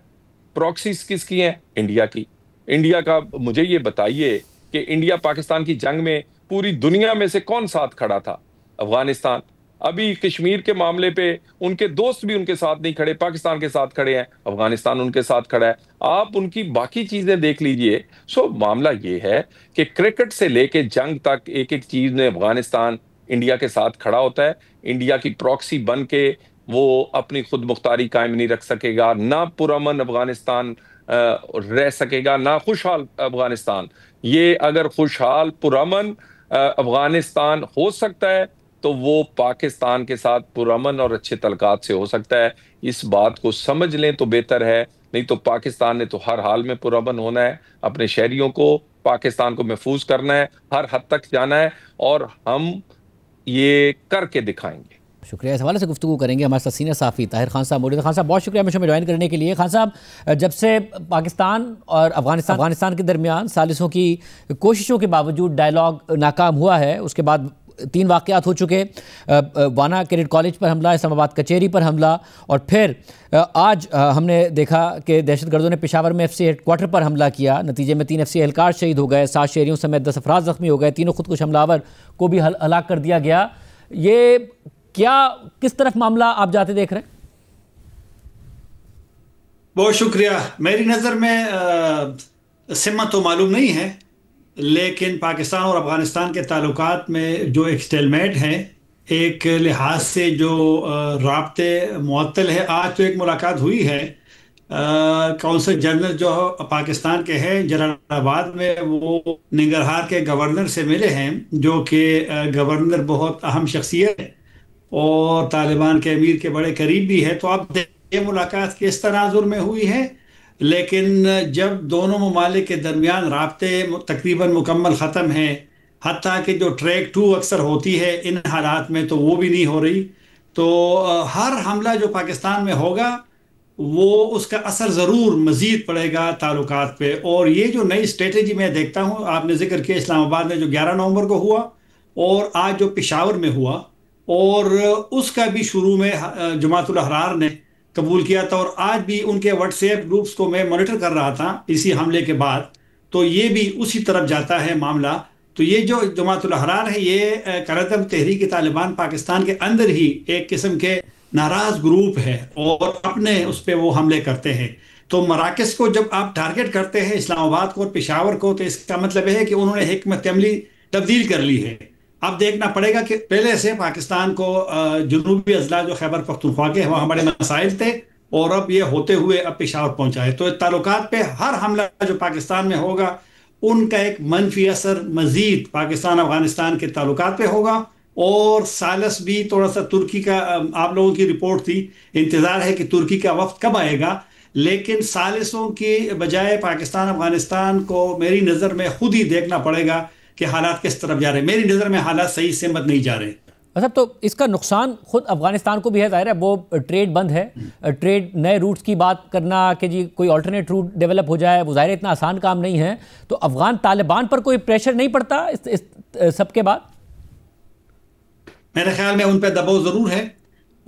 प्रॉक्सीज किसकी हैं, इंडिया की। इंडिया का मुझे ये बताइए कि इंडिया पाकिस्तान की जंग में पूरी दुनिया में से कौन साथ खड़ा था, अफगानिस्तान। अभी कश्मीर के मामले पे उनके दोस्त भी उनके साथ नहीं खड़े, पाकिस्तान के साथ खड़े हैं, अफगानिस्तान उनके साथ खड़ा है। आप उनकी बाकी चीजें देख लीजिए। सो मामला ये है कि क्रिकेट से लेके जंग तक एक एक चीज में अफगानिस्तान इंडिया के साथ खड़ा होता है। इंडिया की प्रॉक्सी बन के वो अपनी खुद मुख्तारी कायम नहीं रख सकेगा, ना पुरअमन अफगानिस्तान रह सकेगा, ना खुशहाल अफगानिस्तान। ये अगर खुशहाल पुरअमन अफगानिस्तान हो सकता है तो वो पाकिस्तान के साथ पुरअमन और अच्छे तल्कात से हो सकता है। इस बात को समझ लें तो बेहतर है, नहीं तो पाकिस्तान ने तो हर हाल में पुरअमन होना है, अपने शहरियों को, पाकिस्तान को महफूज करना है, हर हद तक जाना है, और हम ये करके दिखाएंगे। शुक्रिया। इस हवाले से गुफ्तगू करेंगे हमारे साथ सीनियर साफ़ी ताहिर खान साहब मौजूद। खान साहब बहुत शुक्रिया हमें ज्वाइन करने के लिए। खान साहब, जब से पाकिस्तान और अफगानिस्तान के दरमियान सालिसों की कोशिशों के बावजूद डायलॉग नाकाम हुआ है, उसके बाद 3 वाक़यात हो चुके। वाना कैडेट कॉलेज पर हमला, इस्लामाबाद कचहरी पर हमला, और फिर आज हमने देखा कि दहशतगर्दों ने पेशावर में FC हेडक्वार्टर पर हमला किया। नतीजे में 3 FC एहलकार शहीद हो गए, 7 शहरियों समेत 10 अफराद जख्मी हो गए, तीनों खुदकुश हमलावर को भी हलाक कर दिया गया। ये क्या, किस तरफ मामला आप जाते देख रहे हैं? बहुत शुक्रिया। मेरी नज़र में सिमत तो मालूम नहीं है, लेकिन पाकिस्तान और अफ़गानिस्तान के ताल्लुकात में जो एक स्टेलमेट है, एक लिहाज से जो राब्ते मुअत्तल है। आज तो एक मुलाकात हुई है कौंसल जनरल जो पाकिस्तान के हैं जलालाबाद में, वो निंगरहार के गवर्नर से मिले हैं, जो कि गवर्नर बहुत अहम शख्सियत है और तालिबान के अमीर के बड़े करीब भी है। तो अब ये मुलाकात किस तनाजुर में हुई है, लेकिन जब दोनों ममालिक के दरमियान राब्ते तकरीबन मुकम्मल ख़त्म है, हत्ता कि जो ट्रैक 2 अक्सर होती है इन हालात में, तो वो भी नहीं हो रही, तो हर हमला जो पाकिस्तान में होगा वो उसका असर ज़रूर मज़ीद पड़ेगा ताल्लुकात पे। और ये जो नई स्ट्रेटजी मैं देखता हूँ, आपने जिक्र किया इस्लामाबाद में जो 11 नवंबर को हुआ, और आज जो पेशावर में हुआ, और उसका भी शुरू में जमातुल अहरार ने कबूल किया था, और आज भी उनके व्हाट्सएप ग्रुप्स को मैं मॉनिटर कर रहा था इसी हमले के बाद, तो ये भी उसी तरफ जाता है मामला। तो ये जो जमातुल अहरार है, ये करतब तहरीक तालिबान पाकिस्तान के अंदर ही एक किस्म के नाराज ग्रुप है और अपने उस पर वो हमले करते हैं। तो मराकज़ को जब आप टारगेट करते हैं, इस्लामाबाद को और पेशावर को, तो इसका मतलब है कि उन्होंने हिकमत अमली तब्दील कर ली है। अब देखना पड़ेगा कि पहले से पाकिस्तान को जनूबी अजला जो खैबर पख्तूनख्वा के वहाँ बड़े मसाइल थे, और अब ये होते हुए अब पेशावर पहुँचाए, तो ताल्लुकात पे हर हमला जो पाकिस्तान में होगा उनका एक मनफी असर मजीद पाकिस्तान अफगानिस्तान के ताल्लुकात पे होगा। और सालस भी थोड़ा सा तुर्की का, आप लोगों की रिपोर्ट थी, इंतज़ार है कि तुर्की का वफ्द कब आएगा, लेकिन सालिसों की बजाय पाकिस्तान अफगानिस्तान को मेरी नज़र में खुद ही देखना पड़ेगा कि हालात किस तरफ जा रहे हैं। मेरी नज़र में हालात सही से मत नहीं जा रहे। मतलब तो इसका नुकसान खुद अफगानिस्तान को भी है, जाहिर है वो ट्रेड बंद है, ट्रेड नए रूट्स की बात करना कि जी कोई अल्टरनेट रूट डेवलप हो जाए, वो जाहिर इतना आसान काम नहीं है। तो अफगान तालिबान पर कोई प्रेशर नहीं पड़ता इस सब के बाद? मेरे ख्याल में उन पर दबाव ज़रूर है।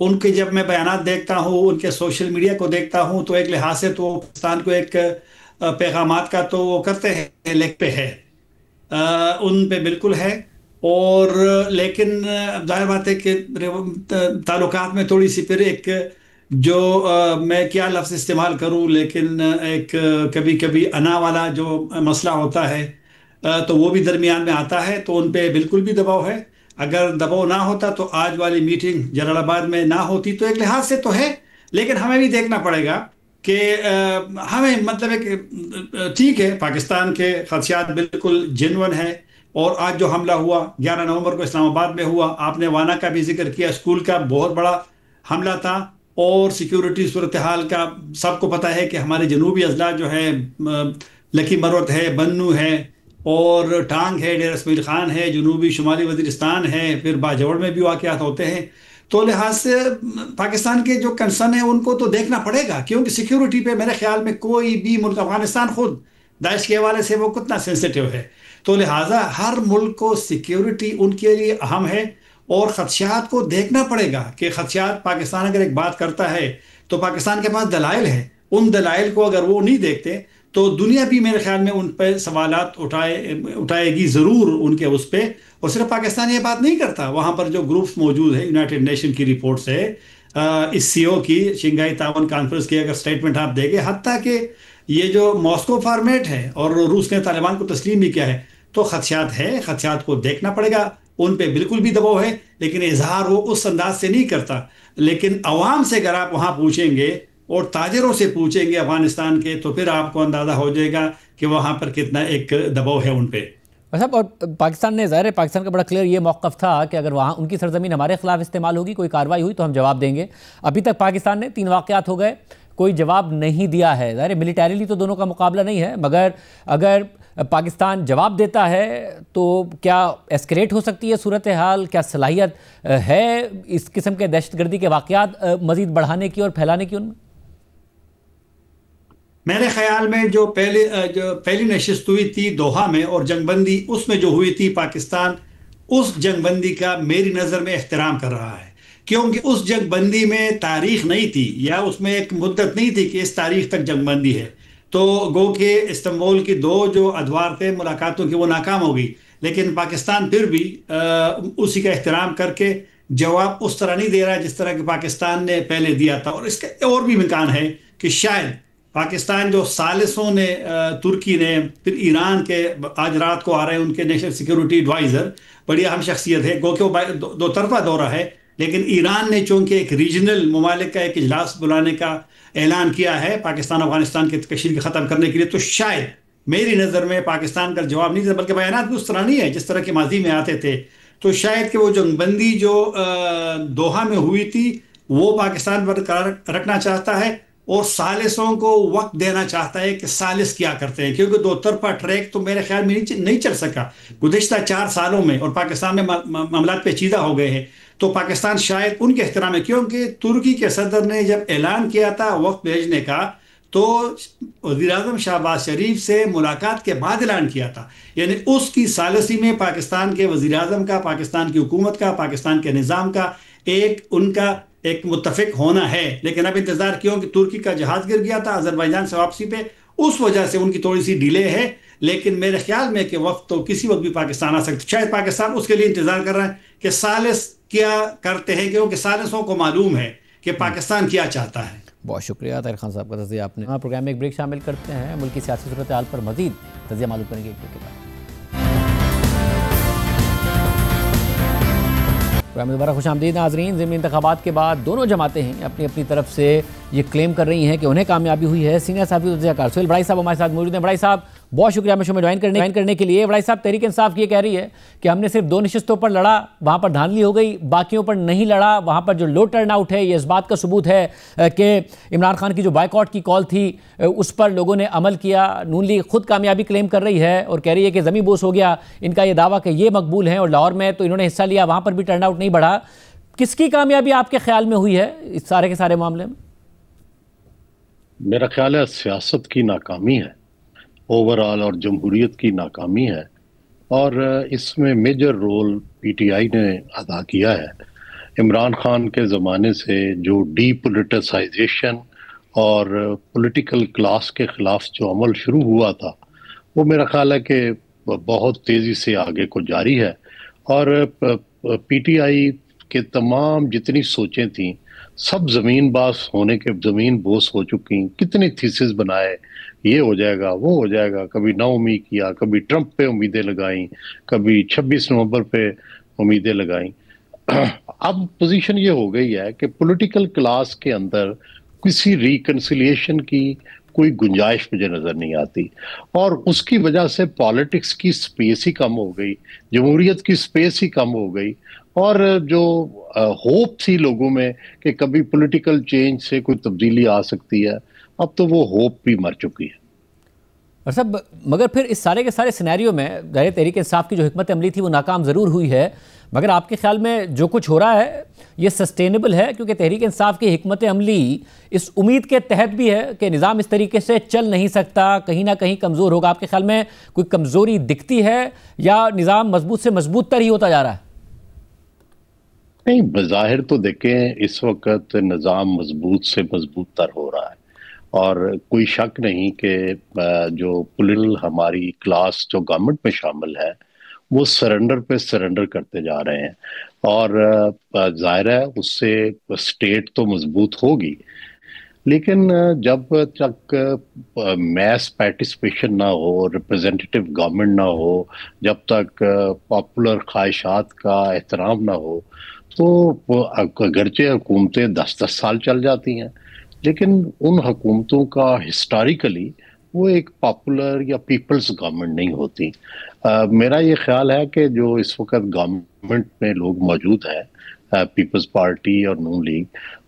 उनके जब मैं बयानात देखता हूँ, उनके सोशल मीडिया को देखता हूँ, तो एक लिहाज से तो पाकिस्तान को एक पैगामात का तो वो करते हैं, लेग पे है, उन पे बिल्कुल है। और लेकिन जाहिर बात है कि ताल्लुकात में थोड़ी सी फिर एक जो मैं क्या लफ्ज़ इस्तेमाल करूं, लेकिन एक कभी कभी अना वाला जो मसला होता है, तो वो भी दरमियान में आता है, तो उन पे बिल्कुल भी दबाव है। अगर दबाव ना होता तो आज वाली मीटिंग जलालाबाद में ना होती, तो एक लिहाज से तो है, लेकिन हमें भी देखना पड़ेगा कि हमें मतलब एक ठीक है, पाकिस्तान के खदशात बिल्कुल जेन्युइन है। और आज जो हमला हुआ 11 नवंबर को इस्लामाबाद में हुआ, आपने वाना का भी जिक्र किया, स्कूल का बहुत बड़ा हमला था, और सिक्योरिटी सूरत हाल का सबको पता है कि हमारे जनूबी अजला जो है, लकी मरवत है, बन्नू है, और टांग है, डेर इसमाइल खान है, जनूबी शुमाली वजीरिस्तान है, फिर बाजौड़ में भी वाक़यात होते हैं। तो लिहाज से पाकिस्तान के जो कंसर्न है उनको तो देखना पड़ेगा, क्योंकि सिक्योरिटी पे मेरे ख्याल में कोई भी मुल्क, अफगानिस्तान खुद दाइश के हवाले से वो कितना सेंसिटिव है, तो लिहाजा हर मुल्क को सिक्योरिटी उनके लिए अहम है और खदशात को देखना पड़ेगा कि खदशात, पाकिस्तान अगर एक बात करता है तो पाकिस्तान के पास दलाइल है, उन दलाइल को अगर वो नहीं देखते तो दुनिया भी मेरे ख्याल में उन पर सवालात उठाएगी ज़रूर उनके उस पर। और सिर्फ पाकिस्तान ये बात नहीं करता, वहाँ पर जो ग्रुप्स मौजूद है, यूनाइटेड नेशन की रिपोर्ट्स है, इस सीओ की, शंघाई ताउन कॉन्फ्रेंस की अगर स्टेटमेंट आप देंगे, हत्ता कि ये जो मॉस्को फॉर्मेट है और रूस ने तालिबान को तस्लीम भी किया है, तो खदशात है, खदशात को देखना पड़ेगा, उन पे बिल्कुल भी दबाव है, लेकिन इजहार वो उस अंदाज से नहीं करता। लेकिन अवाम से अगर आप वहाँ पूछेंगे और ताजरों से पूछेंगे अफगानिस्तान के, तो फिर आपको अंदाज़ा हो जाएगा कि वहाँ पर कितना एक दबाव है उन पर। साहब, और पाकिस्तान ने, ज़ाहिर है पाकिस्तान का बड़ा क्लियर ये मौक़िफ़ था कि अगर वहाँ उनकी सरजमीन हमारे खिलाफ इस्तेमाल होगी, कोई कार्रवाई हुई तो हम जवाब देंगे। अभी तक पाकिस्तान ने 3 वाक़यात हो गए, कोई जवाब नहीं दिया है। ज़ाहिर है मिलिटरीली तो दोनों का मुकाबला नहीं है, मगर अगर पाकिस्तान जवाब देता है तो क्या एस्केलेट हो सकती है सूरत हाल? क्या सलाहियत है इस किस्म के दहशतगर्दी के वाक़यात मज़ीद बढ़ाने की और फैलाने की उनमें? मेरे ख्याल में जो पहली नशिस्त हुई थी दोहा में और जंगबंदी उसमें जो हुई थी, पाकिस्तान उस जंगबंदी का मेरी नज़र में एहतराम कर रहा है, क्योंकि उस जंगबंदी में तारीख नहीं थी या उसमें एक मुद्दत नहीं थी कि इस तारीख तक जंगबंदी है। तो गो के इस्तांबुल की 2 जो अदवार थे मुलाकातों की, वो नाकाम हो गई, लेकिन पाकिस्तान फिर भी उसी का एहतराम करके जवाब उस तरह नहीं दे रहा है जिस तरह कि पाकिस्तान ने पहले दिया था। और इसका और भी इम्कान है कि शायद पाकिस्तान जो सालिसों ने, तुर्की ने, फिर ईरान के आज रात को आ रहे हैं उनके नेशनल सिक्योरिटी एडवाइज़र, बड़ी अहम शख्सियत है, गो के दो तरफा दौरा है, लेकिन ईरान ने चूंकि एक रीजनल ममालिक का एक इजलास बुलाने का ऐलान किया है पाकिस्तान अफगानिस्तान के कशीदगी को ख़त्म करने के लिए, तो शायद मेरी नज़र में पाकिस्तान का जवाब नहीं था, बल्कि बयानात भी उस तरह नहीं है जिस तरह के माजी में आते थे। तो शायद कि वो जंगबंदी जो दोहा में हुई थी वो पाकिस्तान बरकरार रखना चाहता है और सालिसों को वक्त देना चाहता है कि सालिस क्या करते हैं, क्योंकि 2 तरफा ट्रैक तो मेरे ख्याल में नहीं चल सका गुज़िश्ता 4 सालों में, और पाकिस्तान में मामला पेचीदा हो गए हैं। तो पाकिस्तान शायद उनके एहतराम है, क्योंकि तुर्की के सदर ने जब ऐलान किया था वक्त भेजने का, तो वज़ीर-ए-आज़म शहबाज शरीफ से मुलाकात के बाद ऐलान किया था, यानी उसकी सालिसी में पाकिस्तान के वज़ीर-ए-आज़म का, पाकिस्तान की हुकूमत का, पाकिस्तान के निज़ाम का उनका एक मुत्तफिक होना है। लेकिन अब इंतजार क्यों कि तुर्की का जहाज गिर गया था अजरबैजान से वापसी पे, उस वजह से उनकी थोड़ी सी डिले है। लेकिन मेरे ख्याल में कि वक्त तो किसी वक्त भी पाकिस्तान आ सकता है, शायद पाकिस्तान उसके लिए इंतजार कर रहा है कि सालिस क्या करते हैं, क्योंकि सालिसों को मालूम है कि पाकिस्तान क्या चाहता है। बहुत शुक्रिया तारिक खान साहब का तज़िया आपने। प्रोग्राम में एक ब्रेक शामिल करते हैं, मुल्क की सियासी सूरत हाल पर मजीद तज़िया मालूम करेंगे एक ब्रेक के बाद। दोबारा खुश आमदीद नाज़रीन। ज़िमनी इंतखाबात के बाद दोनों जमातें हैं अपनी अपनी तरफ से ये क्लेम कर रही हैं कि उन्हें कामयाबी हुई है। सीनियर साहब तज़ियाकार सुहेल बड़ाई साहब हमारे साथ मौजूद हैं। बड़ाई साहब, बहुत शुक्रिया हमें शो में ज्वाइन करने के लिए। बड़ाई साहब, तहरीक इंसाफ ये कह रही है कि हमने सिर्फ 2 नशिस्तों पर लड़ा, वहाँ पर धांधली हो गई, बाकियों पर नहीं लड़ा। वहाँ पर जो लो टर्न आउट है ये इस बात का सबूत है कि इमरान खान की जो बायकॉट की कॉल थी उस पर लोगों ने अमल किया। नून लीग खुद कामयाबी क्लेम कर रही है और कह रही है कि ज़मीं बोस हो गया इनका ये दावा कि ये मकबूल है, और लाहौर में तो इन्होंने हिस्सा लिया, वहाँ पर भी टर्न आउट नहीं बढ़ा। किसकी कामयाबी आपके ख्याल में हुई है इस सारे के सारे मामले में? मेरा ख्याल है सियासत की नाकामी है ओवरऑल, और जमहूरियत की नाकामी है, और इसमें मेजर रोल पीटीआई ने अदा किया है। इमरान खान के ज़माने से जो डीपोलिटिसाइजेशन और पॉलिटिकल क्लास के ख़िलाफ़ जो अमल शुरू हुआ था वो मेरा ख्याल है कि बहुत तेज़ी से आगे को जारी है। और पीटीआई के तमाम जितनी सोचें थीं सब ज़मीन बोस हो चुकी। कितनी थीसिस बनाए, ये हो जाएगा वो हो जाएगा, कभी नाउमी किया, कभी ट्रंप पे उम्मीदें लगाई, कभी 26 नवंबर पे उम्मीदें लगाई। अब पोजीशन ये हो गई है कि पॉलिटिकल क्लास के अंदर किसी रिकन्सिलिएशन की कोई गुंजाइश मुझे नजर नहीं आती, और उसकी वजह से पॉलिटिक्स की स्पेस ही कम हो गई, जमहूरियत की स्पेस ही कम हो गई, और जो होप थी लोगों में कि कभी पॉलिटिकल चेंज से कोई तब्दीली आ सकती है, अब तो वो होप भी मर चुकी है। और सब मगर फिर इस सारे के सारे सिनेरियो में ज़ाहिर तहरीक इंसाफ की जो हिकमत अमली थी वो नाकाम ज़रूर हुई है, मगर आपके ख्याल में जो कुछ हो रहा है ये सस्टेनेबल है? क्योंकि तहरीक इंसाफ की हिकमत अमली इस उम्मीद के तहत भी है कि निज़ाम इस तरीके से चल नहीं सकता, कहीं ना कहीं कमज़ोर होगा। आपके ख्याल में कोई कमज़ोरी दिखती है या निज़ाम मजबूत से मजबूत तर ही होता जा रहा है? नहीं, बज़ाहिर तो देखें इस वक्त निज़ाम मजबूत से मजबूत तर हो रहा है, और कोई शक नहीं कि जो पोलिटिकल हमारी क्लास जो गवर्नमेंट में शामिल है वो सरेंडर पे सरेंडर करते जा रहे हैं, और जाहिर है उससे स्टेट तो मजबूत होगी, लेकिन जब तक मैस पार्टिसिपेशन ना हो, रिप्रेजेंटेटिव गवर्नमेंट ना हो, जब तक पॉपुलर ख्वाहिशात का एहतराम ना हो, तो अगरचे हुकूमतें 10-10 साल चल जाती हैं, लेकिन उन हुकूमतों का हिस्टोरिकली वो एक पॉपुलर या पीपल्स गवर्नमेंट नहीं होती। मेरा ये ख्याल है कि जो इस वक्त गवर्नमेंट में लोग मौजूद हैं, पीपल्स पार्टी और नून लीग,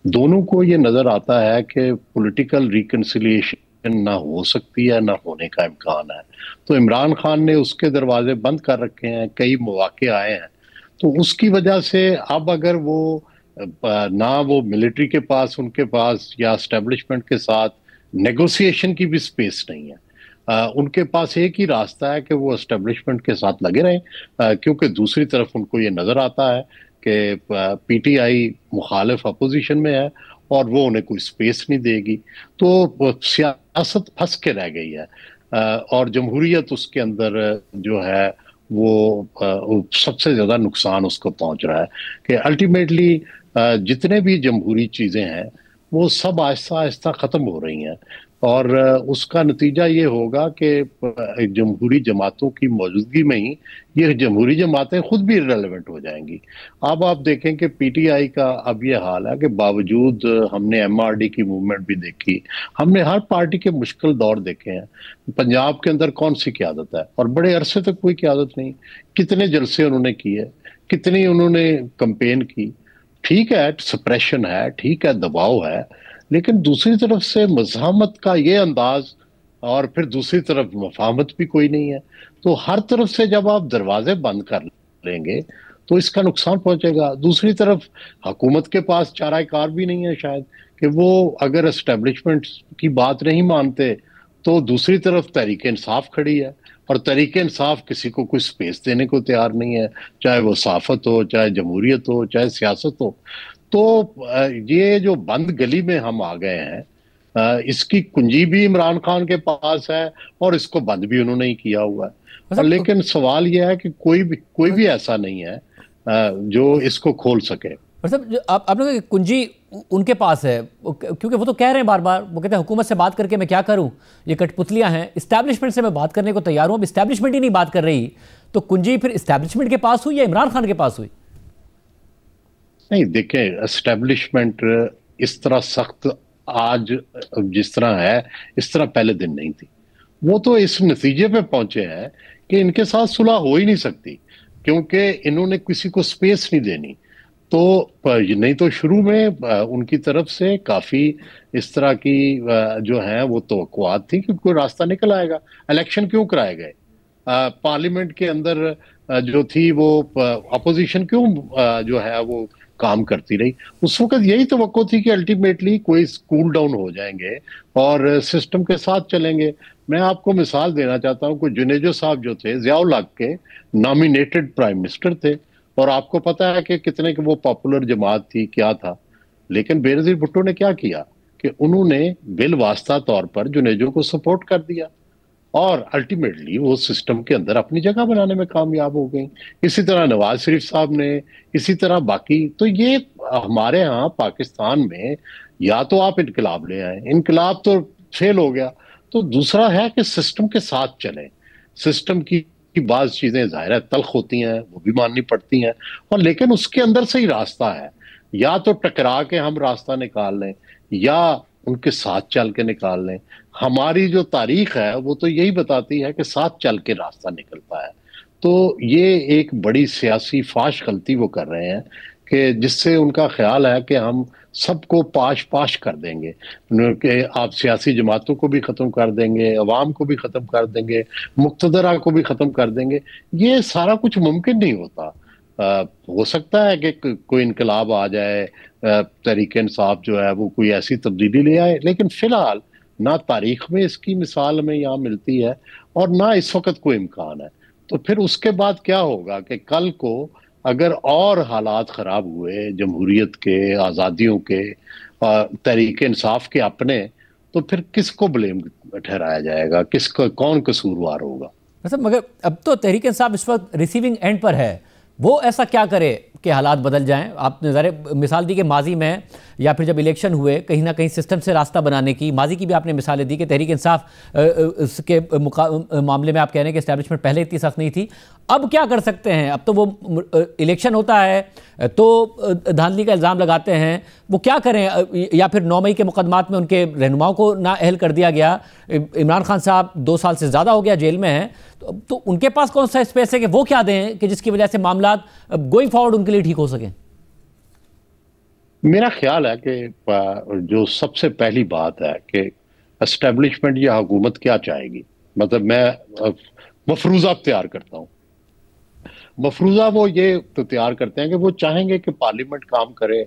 दोनों को ये नज़र आता है कि पॉलिटिकल रिकन्सिलिएशन ना हो सकती है, ना होने का इम्कान है। तो इमरान खान ने उसके दरवाजे बंद कर रखे हैं, कई मौके आए हैं, तो उसकी वजह से अब अगर वो ना वो मिलिट्री के पास, उनके पास या एस्टेब्लिशमेंट के साथ नेगोशिएशन की भी स्पेस नहीं है। उनके पास एक ही रास्ता है कि वो एस्टेब्लिशमेंट के साथ लगे रहें, क्योंकि दूसरी तरफ उनको ये नज़र आता है कि पीटीआई मुखालिफ अपोजिशन में है और वो उन्हें कोई स्पेस नहीं देगी, तो सियासत फंस के रह गई है, और जमहूरियत उसके अंदर जो है वो सबसे ज्यादा नुकसान उसको पहुंच रहा है कि अल्टीमेटली जितने भी जमहूरी चीजें हैं वो सब आहिस्ता आहिस्ता खत्म हो रही हैं, और उसका नतीजा ये होगा कि जमहूरी जमातों की मौजूदगी में ही ये जमहूरी जमातें खुद भी इररिलेवेंट हो जाएंगी। अब आप देखें कि पीटीआई का अब ये हाल है कि बावजूद हमने एमआरडी की मूवमेंट भी देखी, हमने हर पार्टी के मुश्किल दौर देखे हैं। पंजाब के अंदर कौन सी क़यादत है, और बड़े अरसे तक कोई क़यादत नहीं, कितने जलसे उन्होंने किए, कितनी उन्होंने कंपेन की, ठीक है सप्रेशन है, ठीक है दबाव है, लेकिन दूसरी तरफ से मज़ाहमत का ये अंदाज, और फिर दूसरी तरफ मफाहमत भी कोई नहीं है। तो हर तरफ से जब आप दरवाजे बंद कर लेंगे तो इसका नुकसान पहुंचेगा। दूसरी तरफ हुकूमत के पास चाराकार भी नहीं है शायद, कि वो अगर एस्टेब्लिशमेंट की बात नहीं मानते तो दूसरी तरफ तहरीक इंसाफ खड़ी है, और तहरीक इंसाफ किसी को कोई स्पेस देने को तैयार नहीं है, चाहे वो साफत हो, चाहे जमहूरियत हो, चाहे सियासत हो। तो ये जो बंद गली में हम आ गए हैं, इसकी कुंजी भी इमरान खान के पास है और इसको बंद भी उन्होंने ही किया हुआ है। और लेकिन सवाल यह है कि कोई भी ऐसा नहीं है जो इसको खोल सके। मतलब आप लोगों की कुंजी उनके पास है, क्योंकि वो तो कह रहे हैं बार बार, वो कहते हैं हुकूमत से बात करके मैं क्या करूं, ये कठपुतलियां हैं, इस्टेब्लिशमेंट से मैं बात करने को तैयार हूं, अब इस्टेब्लिशमेंट ही नहीं बात कर रही, तो कुंजी फिर इस्टेब्लिशमेंट के पास हुई या इमरान खान के पास हुई? नहीं, देखें एस्टेब्लिशमेंट इस तरह सख्त आज जिस तरह है, इस तरह पहले दिन नहीं थी। वो तो इस नतीजे पे पहुंचे हैं कि इनके साथ सुलह हो ही नहीं सकती, क्योंकि इन्होंने किसी को स्पेस नहीं देनी। तो नहीं तो शुरू में उनकी तरफ से काफी इस तरह की जो है वो तवक्कुआत थी कि कोई रास्ता निकल आएगा। इलेक्शन क्यों कराए गए, पार्लियामेंट के अंदर जो थी वो अपोजिशन क्यों जो है वो काम करती रही। उस वक्त यही तवक्को थी कि अल्टीमेटली कोई कूल डाउन हो जाएंगे और सिस्टम के साथ चलेंगे। मैं आपको मिसाल देना चाहता हूं कि जुनेजो साहब जो थे ज़ियाउल हक के नॉमिनेटेड प्राइम मिनिस्टर थे, और आपको पता है कि कितने की वो पॉपुलर जमात थी, क्या था। लेकिन बेनज़ीर भुट्टो ने क्या किया कि उन्होंने बिल वास्ता तौर पर जुनेजो को सपोर्ट कर दिया, और अल्टीमेटली वो सिस्टम के अंदर अपनी जगह बनाने में कामयाब हो गई। इसी तरह नवाज शरीफ साहब ने, इसी तरह बाकी। तो ये हमारे यहाँ पाकिस्तान में या तो आप इनकलाब ले आए, इनकलाब तो फेल हो गया, तो दूसरा है कि सिस्टम के साथ चलें। सिस्टम की बाज़ चीजें जाहिर है तल्ख होती हैं, वो भी माननी पड़ती हैं, और लेकिन उसके अंदर से ही रास्ता है, या तो टकरा के हम रास्ता निकाल लें या उनके साथ चल के निकाल लें। हमारी जो तारीख है वो तो यही बताती है कि साथ चल के रास्ता निकलता है। तो ये एक बड़ी सियासी फाश गलती वो कर रहे हैं कि जिससे उनका ख्याल है कि हम सबको पाश पाश कर देंगे, कि आप सियासी जमातों को भी ख़त्म कर देंगे, अवाम को भी ख़त्म कर देंगे, मुक़्तदरा को भी ख़त्म कर देंगे। ये सारा कुछ मुमकिन नहीं होता। हो सकता है कि कोई इनकलाब आ जाए, तहरीक इंसाफ जो है वो कोई ऐसी तब्दीली ले आए, लेकिन फिलहाल ना तारीख में इसकी मिसाल हमें यहाँ मिलती है और ना इस वक्त कोई इम्कान है। तो फिर उसके बाद क्या होगा कि कल को अगर और हालात ख़राब हुए जमहूरियत के, आज़ादियों के, तहरीक इंसाफ के अपने, तो फिर किसको ब्लेम ठहराया जाएगा, किसको, कौन कसूरवार होगा? मतलब मगर अब तो तहरीक इंसाफ इस वक्त रिसीविंग एंड पर है, वो ऐसा क्या करे कि हालात बदल जाएं? आपने ज़रा मिसाल दी कि माजी में या फिर जब इलेक्शन हुए कहीं ना कहीं सिस्टम से रास्ता बनाने की, माजी की भी आपने मिसालें दी कि तहरीक इंसाफ के मामले में आप कह रहे हैं कि एस्टैब्लिशमेंट पहले इतनी सख्त नहीं थी। अब क्या कर सकते हैं? अब तो वो इलेक्शन होता है तो धांधली का इल्ज़ाम लगाते हैं, वो क्या करें? या फिर 9 मई के मुकदमात में उनके रहनुमाओं को नाअहल कर दिया गया, इमरान खान साहब 2 साल से ज़्यादा हो गया जेल में हैं, तो उनके पास कौन सा स्पेस है कि वो क्या दें कि जिसकी वजह से मामला गोइंग फॉरवर्ड उनके लिए ठीक हो सके? मेरा ख्याल है कि जो सबसे पहली बात है कि एस्टेब्लिशमेंट या हुकूमत क्या चाहेगी। मतलब मैं मफरूज़ा तैयार करता हूँ, मफरूज़ा वो ये तो तैयार करते हैं कि वो चाहेंगे कि पार्लियामेंट काम करे,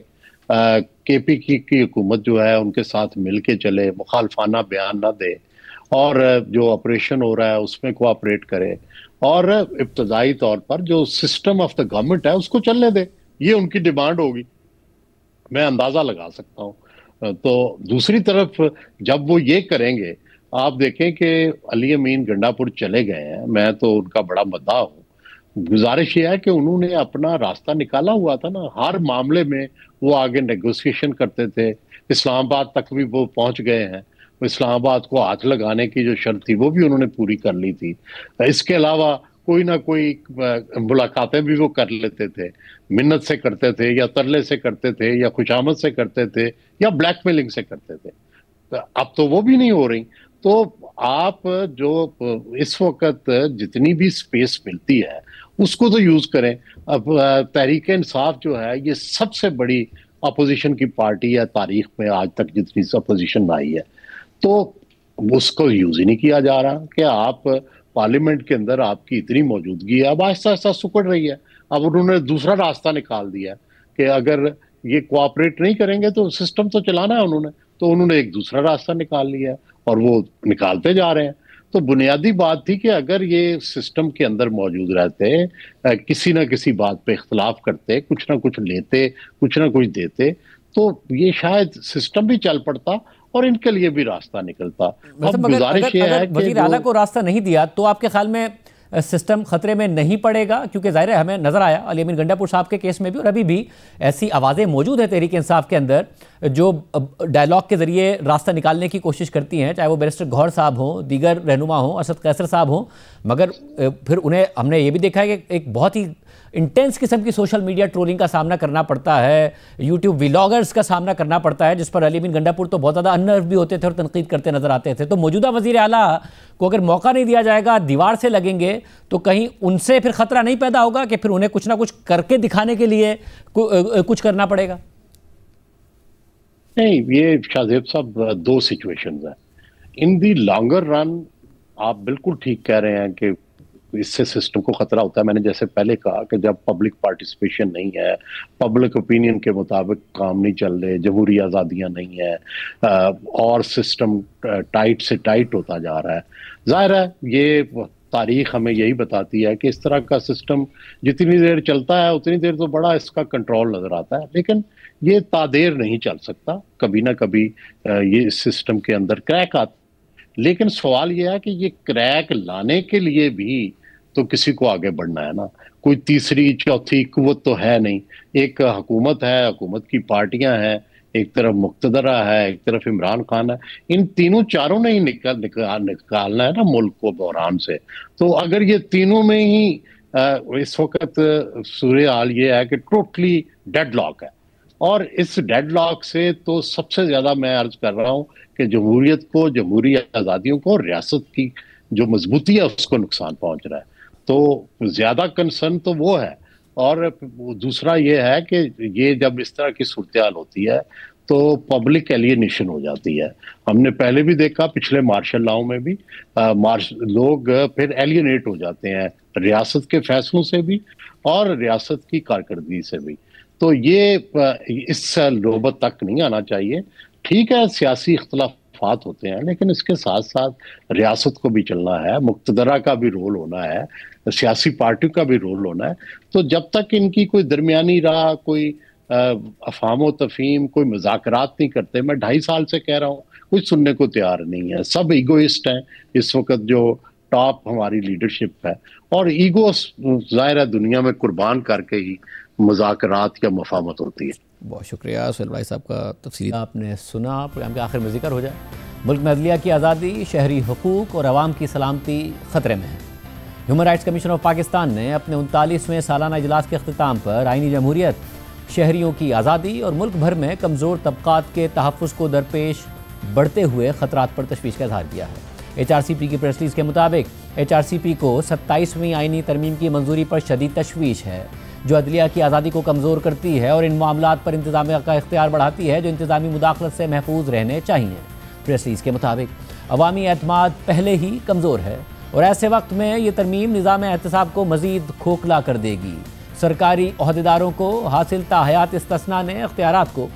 केपी की हुकूमत जो है उनके साथ मिल के चले, मुखालफाना बयान ना दे और जो ऑपरेशन हो रहा है उसमें कोऑपरेट करे और इब्तदाई तौर पर जो सिस्टम ऑफ द गवर्नमेंट है उसको चलने दे। ये उनकी डिमांड होगी, मैं अंदाजा लगा सकता हूँ। तो दूसरी तरफ जब वो ये करेंगे, आप देखें कि अली अमीन गंडापुर चले गए हैं, मैं तो उनका बड़ा मद्दाह हूँ। गुजारिश ये है कि उन्होंने अपना रास्ता निकाला हुआ था ना, हर मामले में वो आगे नेगोशिएशन करते थे, इस्लामाबाद तक भी वो पहुंच गए हैं। इस्लामाबाद को हाथ लगाने की जो शर्त थी वो भी उन्होंने पूरी कर ली थी। इसके अलावा कोई ना कोई मुलाकातें भी वो कर लेते थे, मिन्नत से करते थे या तरले से करते थे या खुशामद से करते थे या ब्लैकमेलिंग से करते थे। तो अब तो वो भी नहीं हो रही। तो आप जो इस वक्त जितनी भी स्पेस मिलती है उसको तो यूज करें। अब तहरीक इंसाफ जो है ये सबसे बड़ी अपोजिशन की पार्टी है तारीख में, आज तक जितनी अपोजिशन आई है, तो उसको यूज ही नहीं किया जा रहा कि आप पार्लियामेंट के अंदर आपकी इतनी मौजूदगी है, अब आहिस्ता आहिस्ता सुकड़ रही है। अब उन्होंने दूसरा रास्ता निकाल दिया कि अगर ये कोऑपरेट नहीं करेंगे तो सिस्टम तो चलाना है उन्होंने, तो उन्होंने एक दूसरा रास्ता निकाल लिया और वो निकालते जा रहे हैं। तो बुनियादी बात थी कि अगर ये सिस्टम के अंदर मौजूद रहते, किसी ना किसी बात पे इख्तलाफ करते, कुछ ना कुछ लेते, कुछ ना कुछ देते, तो ये शायद सिस्टम भी चल पड़ता और इनके लिए भी रास्ता निकलता। अब गुजारिश ये है कि वज़ीर आला को रास्ता नहीं दिया तो आपके ख्याल में सिस्टम खतरे में नहीं पड़ेगा? क्योंकि ज़ाहिर है हमें नज़र आया अली अमीन गंडापुर साहब के केस में भी और अभी भी ऐसी आवाज़ें मौजूद है तहरीक इंसाफ के अंदर जो डायलॉग के ज़रिए रास्ता निकालने की कोशिश करती हैं, चाहे वो बैरिस्टर गौहर साहब हों, दीगर रहनुमा हों, असद कैसर साहब हों, मगर फिर उन्हें हमने ये भी देखा है कि एक बहुत ही इंटेंस किस्म की सोशल मीडिया ट्रोलिंग का सामना करना पड़ता है, यूट्यूब व्लॉगर्स का सामना करना पड़ता है, जिस पर अली अमीन गंडापुर तो बहुत ज़्यादा अनर्व भी होते थे और तनकीद करते नजर आते थे। तो मौजूदा वज़ीर आला को अगर मौका नहीं दिया जाएगा, दीवार से लगेंगे, तो कहीं उनसे फिर खतरा नहीं पैदा होगा कि फिर उन्हें कुछ ना कुछ करके दिखाने के लिए कुछ करना पड़ेगा? नहीं, ये शाहजेब साहब दो सिचुएशंस हैं। इन दी लॉन्गर रन आप बिल्कुल ठीक कह रहे हैं कि इससे सिस्टम को खतरा होता है। मैंने जैसे पहले कहा कि जब पब्लिक पार्टिसिपेशन नहीं है, पब्लिक ओपिनियन के मुताबिक काम नहीं चल रहे, जमहूरी आज़ादियाँ नहीं है और सिस्टम टाइट से टाइट होता जा रहा है, जाहिर है ये तारीख हमें यही बताती है कि इस तरह का सिस्टम जितनी देर चलता है उतनी देर तो बड़ा इसका कंट्रोल नज़र आता है, लेकिन ये तादेर नहीं चल सकता, कभी ना कभी ये सिस्टम के अंदर क्रैक आता। लेकिन सवाल यह है कि ये क्रैक लाने के लिए भी तो किसी को आगे बढ़ना है ना, कोई तीसरी चौथी कुव्वत तो है नहीं। एक हुकूमत है, हुकूमत की पार्टियां हैं, एक तरफ मुक्तदरा है, एक तरफ इमरान खान है, इन तीनों चारों ने ही निकालना है ना मुल्क को बहरान से। तो अगर ये तीनों में ही इस वक्त सूरत हाल ये है कि टोटली डेडलॉक है, और इस डेडलॉक से तो सबसे ज्यादा मैं अर्ज कर रहा हूँ कि जमहूरियत को, जमहूरी आज़ादियों को, रियासत की जो मजबूती है उसको नुकसान पहुंच रहा है। तो ज्यादा कंसर्न तो वो है। और दूसरा ये है कि ये जब इस तरह की सूरत होती है तो पब्लिक एलियनेशन हो जाती है। हमने पहले भी देखा पिछले मार्शल लॉ में भी लोग फिर एलियनेट हो जाते हैं रियासत के फैसलों से भी और रियासत की कारकर्दगी से भी। तो ये इस नौबत तक नहीं आना चाहिए। ठीक है, सियासी इख्तलाफात होते हैं, लेकिन इसके साथ साथ रियासत को भी चलना है, मुक्तदरा का भी रोल होना है, सियासी पार्टियों का भी रोल होना है। तो जब तक इनकी कोई दरमियानी राह, कोई अफाम तफहीम, कोई मुज़ाकरात नहीं करते, मैं 2.5 साल से कह रहा हूँ, कोई सुनने को तैयार नहीं है। सब ईगोइस्ट हैं इस वक्त जो टॉप हमारी लीडरशिप है, और ईगो ज़ाहिर है दुनिया में कुर्बान करके ही मुज़ाकरात या मफाहमत होती है। बहुत शुक्रिया सुहेल भाई साहब का तफसीली आपने सुना। प्रोग्राम के आखिर में जिक्र हो जाए, मुल्क में अदलिया की आज़ादी, शहरी हुकूक और अवाम की सलामती ख़तरे में है। Human rights commission of Pakistan ने अपने 39वें सालाना इजलास के अख्तिताम पर आईनी जमहूरियत, शहरियों की आज़ादी और मुल्क भर में कमज़ोर तबक़ात के तहफ़्फ़ुज़ को दरपेश बढ़ते हुए ख़तरात पर तशवीश का इज़हार किया है। HRCP की प्रेस रिलीज़ के मुताबिक HRCP को 27वीं आईनी तरमीम की मंजूरी पर शदीद तशवीश है, जो अदलिया की आज़ादी को कमज़ोर करती है और इन मामलात पर इंतज़ामिया का इख्तियार बढ़ाती है जो इंतज़ामी मुदाखलत से महफूज रहने चाहिए। प्रेस रिलीज़ के मुताबिक अवामी एतमाद पहले ही कमज़ोर है और ऐसे वक्त में ये तरमीम निज़ाम एहतसाब को मज़ीद खोखला कर देगी। सरकारी ओहदेदारों को हासिल ताहयात इस्तिस्ना ने इख्तियारात को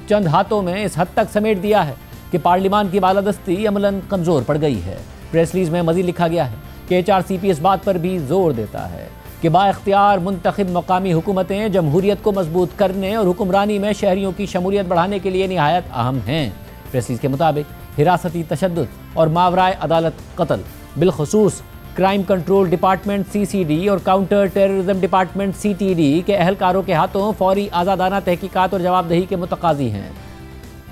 चंद हाथों में इस हद तक समेट दिया है कि पार्लिमान की बालादस्ती अमलन कमज़ोर पड़ गई है। प्रेस रिलीज़ में मज़ीद लिखा गया है कि HRCP इस बात पर भी जोर देता है कि बाइख्तियार मुंतखब मकामी हुकूमतें जमहूरियत को मजबूत करने और हुक्मरानी में शहरियों की शमूलियत बढ़ाने के लिए निहायत अहम हैं। प्रेस रिलीज़ के मुताबिक हिरासती तशद्दुद और मावराए अदालत कत्ल, बिलखसूस क्राइम कंट्रोल डिपार्टमेंट CCD और काउंटर टेररिज्म डिपार्टमेंट CTD के अहलकारों के हाथों फौरी आज़ादाना तहकीकात और जवाबदेही के मुतकाज़ी हैं।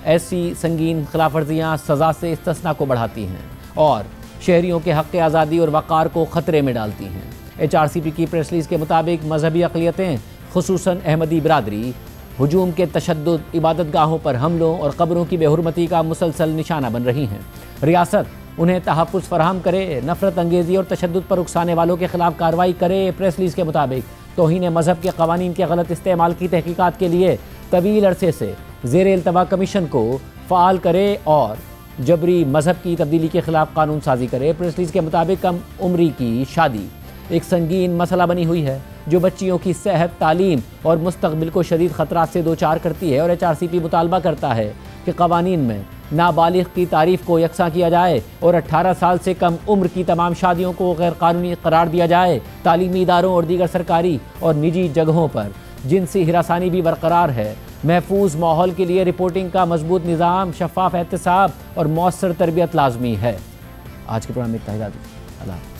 ऐसी संगीन खिलाफ वर्जियाँ सज़ा से इस्तिस्ना को बढ़ाती हैं और शहरियों के हक़ आज़ादी और वक़ार को ख़तरे में डालती हैं। HRCP की प्रेस रिलीज़ के मुताबिक मजहबी अक़लियतें खुसूसन अहमदी बिरादरी हुजूम के तशद्दुद, इबादत गाहों पर हमलों और कब्रों की बेहुरमती का मुसलसल निशाना बन रही हैं। रियासत उन्हें तहफ़्फ़ुज़ फराहम करे, नफ़रत अंगेज़ी और तशद्दुद पर उकसाने वालों के ख़िलाफ़ कार्रवाई करे। प्रेस रिलीज़ के मुताबिक तौहीन मज़हब के क़वानीन के गलत इस्तेमाल की तहकीकात के लिए तवील अरसे से ज़ेर इल्तवा कमीशन को फ़ाल करे और जबरी मज़हब की तब्दीली के ख़िलाफ़ कानून साजी करे। प्रेस रिलीज़ के मुताबिक कम उम्री की शादी एक संगीन मसला बनी हुई है जो बच्चियों की सेहत, तालीम और मुस्तक़बिल को शदीद ख़तरात से दो चार करती है और HRCP मुतालबा करता है कि क़वानीन में नाबालिग की तारीफ़ को यकसा किया जाए और 18 साल से कम उम्र की तमाम शादियों को गैर कानूनी करार दिया जाए। तालीमी इदारों और दीगर सरकारी और निजी जगहों पर जिनसी हिरासानी भी बरकरार है। महफूज माहौल के लिए रिपोर्टिंग का मजबूत निज़ाम, शफाफ एहतसाब और मौसर तरबियत लाजमी है। आज के प्रोग्राम में इतना ही। अल्लाह।